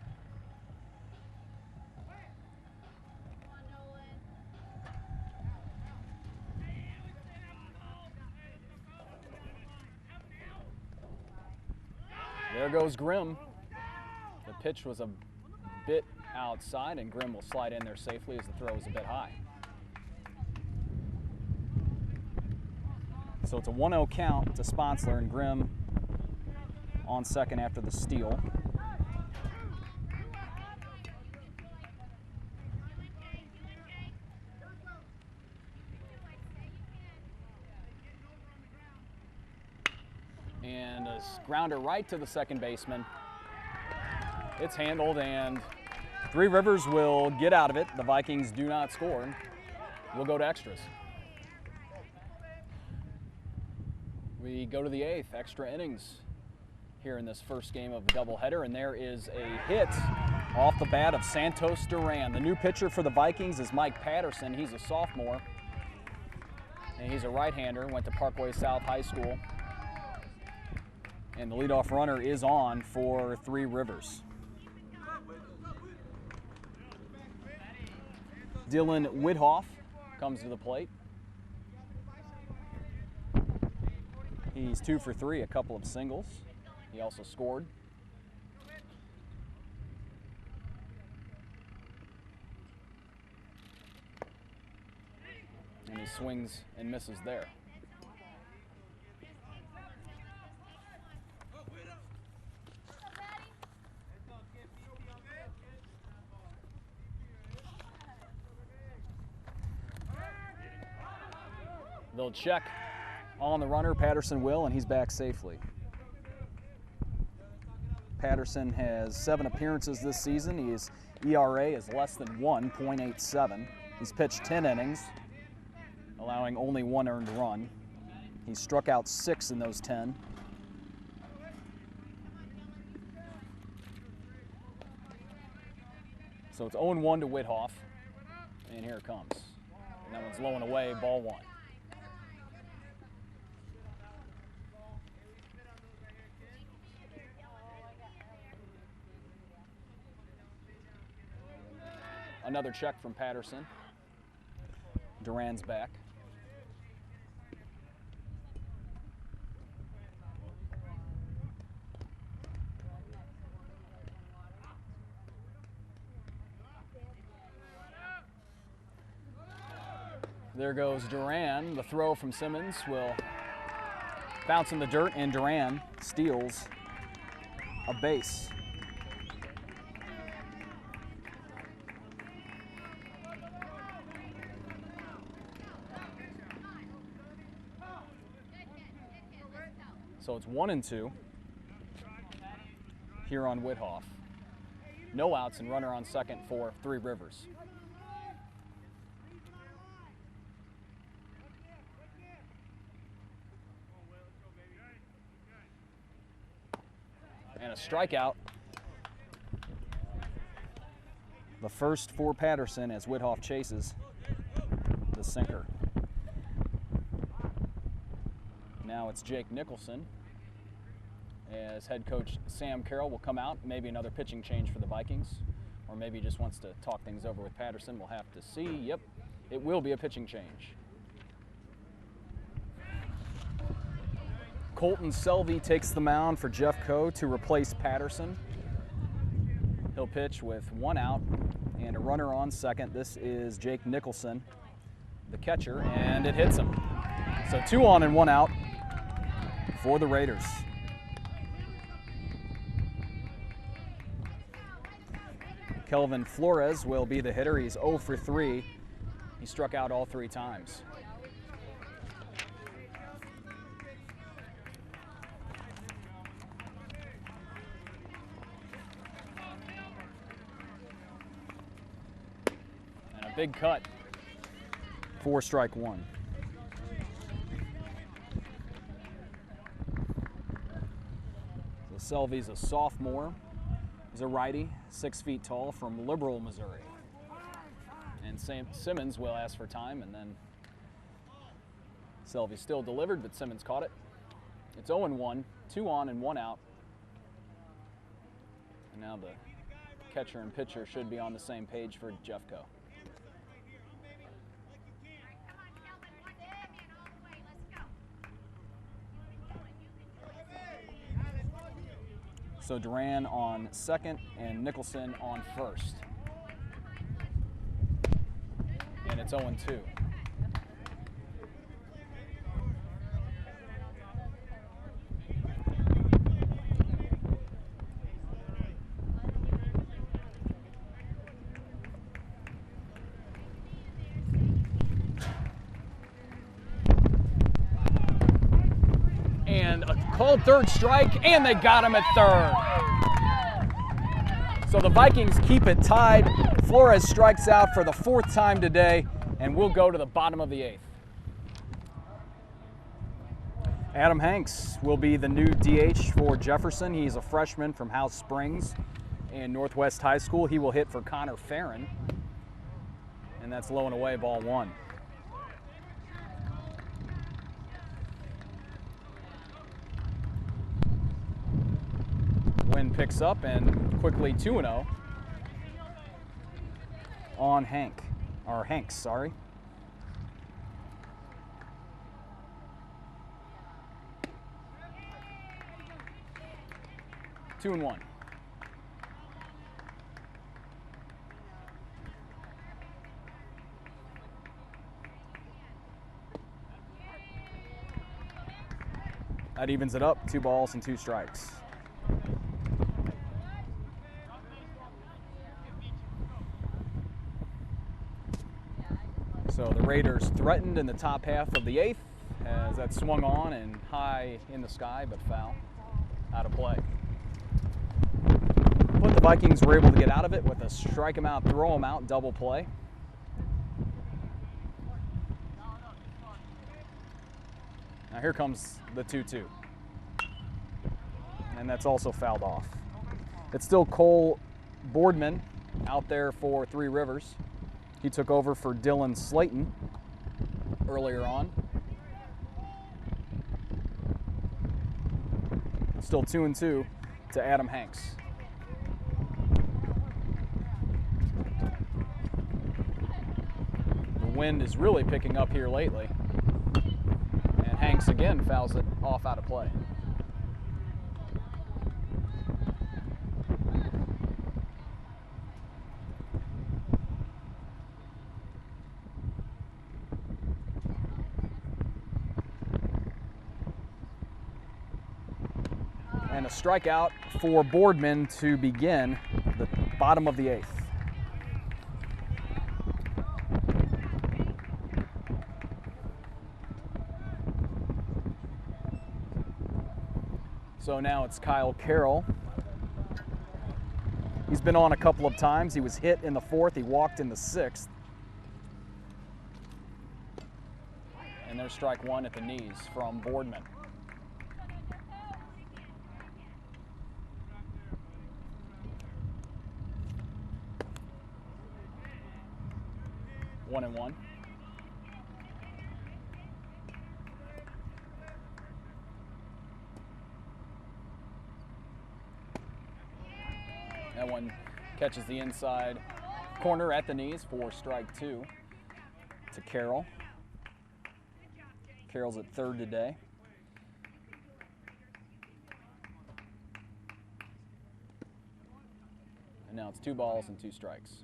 There goes Grimm. The pitch was a bit outside, and Grimm will slide in there safely as the throw is a bit high. So it's a 1-0 count to Sponsler, and Grimm on second after the steal. And a grounder right to the second baseman. It's handled, and Three Rivers will get out of it. The Vikings do not score. We'll go to extras. We go to the 8th, extra innings here in this first game of the doubleheader, and there is a hit off the bat of Santos Duran. The new pitcher for the Vikings is Mike Patterson. He's a sophomore, and he's a right-hander, went to Parkway South High School. And the leadoff runner is on for Three Rivers. Dylan Widhoff comes to the plate. He's 2 for 3, a couple of singles. He also scored. And he swings and misses there. They'll check on the runner, Patterson will, and he's back safely. Patterson has 7 appearances this season. His ERA is less than 1.87. He's pitched 10 innings, allowing only 1 earned run. He's struck out 6 in those 10. So it's 0-1 to Widhoff, and here it comes. And that one's low and away, ball 1. Another check from Patterson. Duran's back. There goes Duran. The throw from Simmons will bounce in the dirt, and Duran steals a base. So it's 1-2 here on Widhoff. No outs and runner on second for Three Rivers. And a strikeout. The first for Patterson as Widhoff chases the sinker. Now it's Jake Nicholson as head coach Sam Carroll will come out. Maybe another pitching change for the Vikings, or maybe he just wants to talk things over with Patterson. We'll have to see. Yep, it will be a pitching change. Colton Selvey takes the mound for Jeff Coe to replace Patterson. He'll pitch with 1 out and a runner on second. This is Jake Nicholson, the catcher, and it hits him. So 2 on and 1 out for the Raiders. Kelvin Flores will be the hitter. He's 0 for 3. He struck out all 3 times. And a big cut for strike 1. So Selvy's a sophomore. He's a righty, 6 feet tall, from Liberal, Missouri. And Simmons will ask for time, and then Selvey still delivered, but Simmons caught it. It's 0-1, 2 on and 1 out. And now the catcher and pitcher should be on the same page for Jeffco. So Duran on second and Nicholson on first. And it's 0-2. And a called third strike, and they got him at third. So the Vikings keep it tied. Flores strikes out for the 4th time today, and we'll go to the bottom of the 8th. Adam Hanks will be the new DH for Jefferson. He's a freshman from House Springs and Northwest High School. He will hit for Connor Farron, and that's low and away, ball 1. Wind picks up and quickly 2-0 on Hanks, sorry. Two and 1. That evens it up, 2 balls and 2 strikes. So the Raiders threatened in the top half of the 8th as that swung on and high in the sky, but foul, out of play. But the Vikings were able to get out of it with a strike him out, throw him out, double play. Now here comes the 2-2. And that's also fouled off. It's still Cole Boardman out there for Three Rivers. He took over for Dylan Slayton earlier on. Still 2-2 to Adam Hanks. The wind is really picking up here lately. And Hanks again fouls it off out of play. And a strikeout for Boardman to begin the bottom of the 8th. So now it's Kyle Carroll. He's been on a couple of times. He was hit in the 4th. He walked in the 6th. And there's strike 1 at the knees from Boardman. One and 1. That one catches the inside corner at the knees for strike 2 to Carroll. Carroll's at 3rd today. And now it's 2 balls and 2 strikes.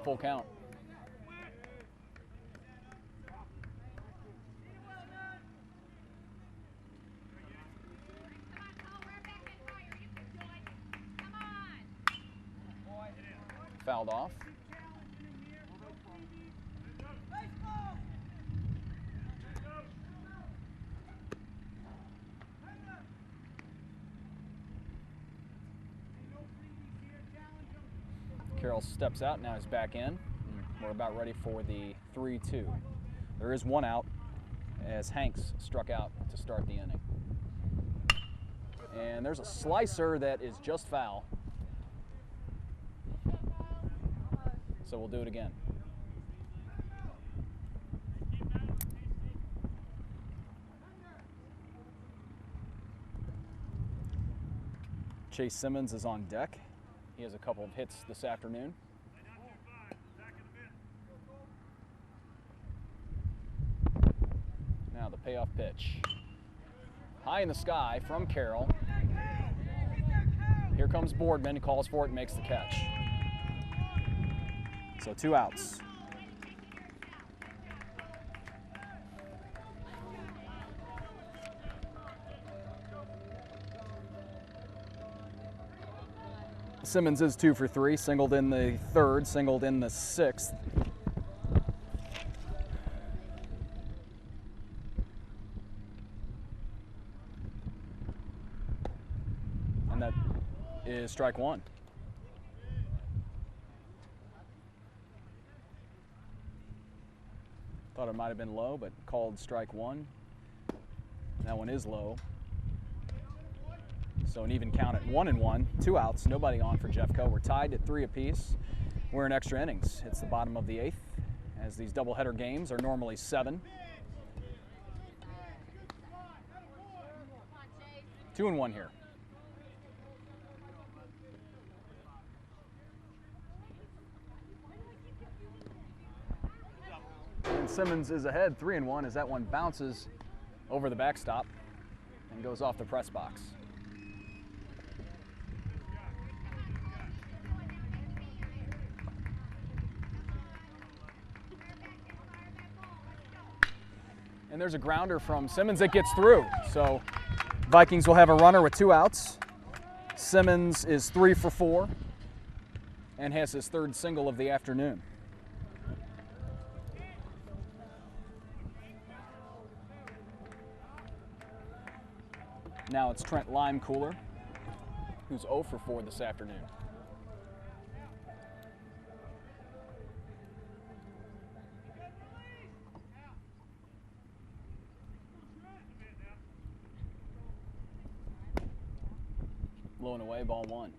Full count. Fouled off. Carroll steps out, now he's back in. We're about ready for the 3-2. There is one out as Hanks struck out to start the inning. And there's a slicer that is just foul. So we'll do it again. Chase Simmons is on deck. He has a couple of hits this afternoon. Now the payoff pitch. High in the sky from Carroll. Here comes Boardman, he calls for it and makes the catch. So 2 outs. Simmons is 2 for 3, singled in the 3rd, singled in the 6th. And that is strike 1. Thought it might have been low, but called strike 1. That one is low. So an even count at 1-1, 2 outs, nobody on for Jeffco. We're tied at 3 apiece. We're in extra innings. It's the bottom of the 8th, as these doubleheader games are normally 7. 2-1 here. And Simmons is ahead 3-1 as that one bounces over the backstop and goes off the press box. And there's a grounder from Simmons that gets through. So Vikings will have a runner with 2 outs. Simmons is 3 for 4 and has his 3rd single of the afternoon. Now it's Trent Limecooler, who's 0 for 4 this afternoon. Blown away, ball 1.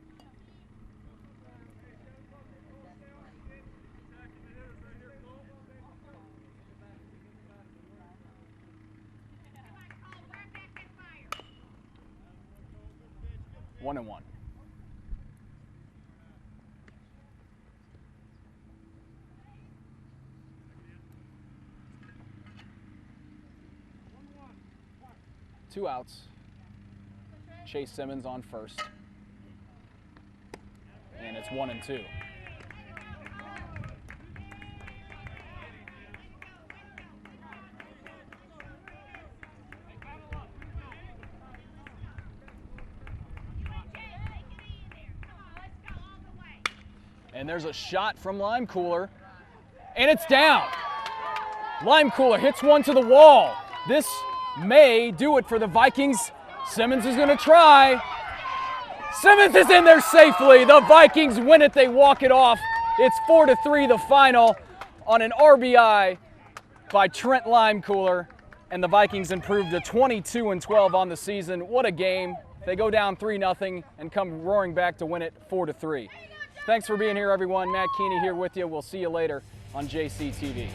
One and one. Two outs. Chase Simmons on first. And it's 1-2. And there's a shot from Limecooler, and it's down. Limecooler hits one to the wall. This may do it for the Vikings. Simmons is going to try. Simmons is in there safely. The Vikings win it. They walk it off. It's 4-3 the final on an RBI by Trent Limecooler, and the Vikings improve to 22-12 on the season. What a game. They go down 3-0 and come roaring back to win it 4-3. Thanks for being here, everyone. Matt Keeney here with you. We'll see you later on JCTV.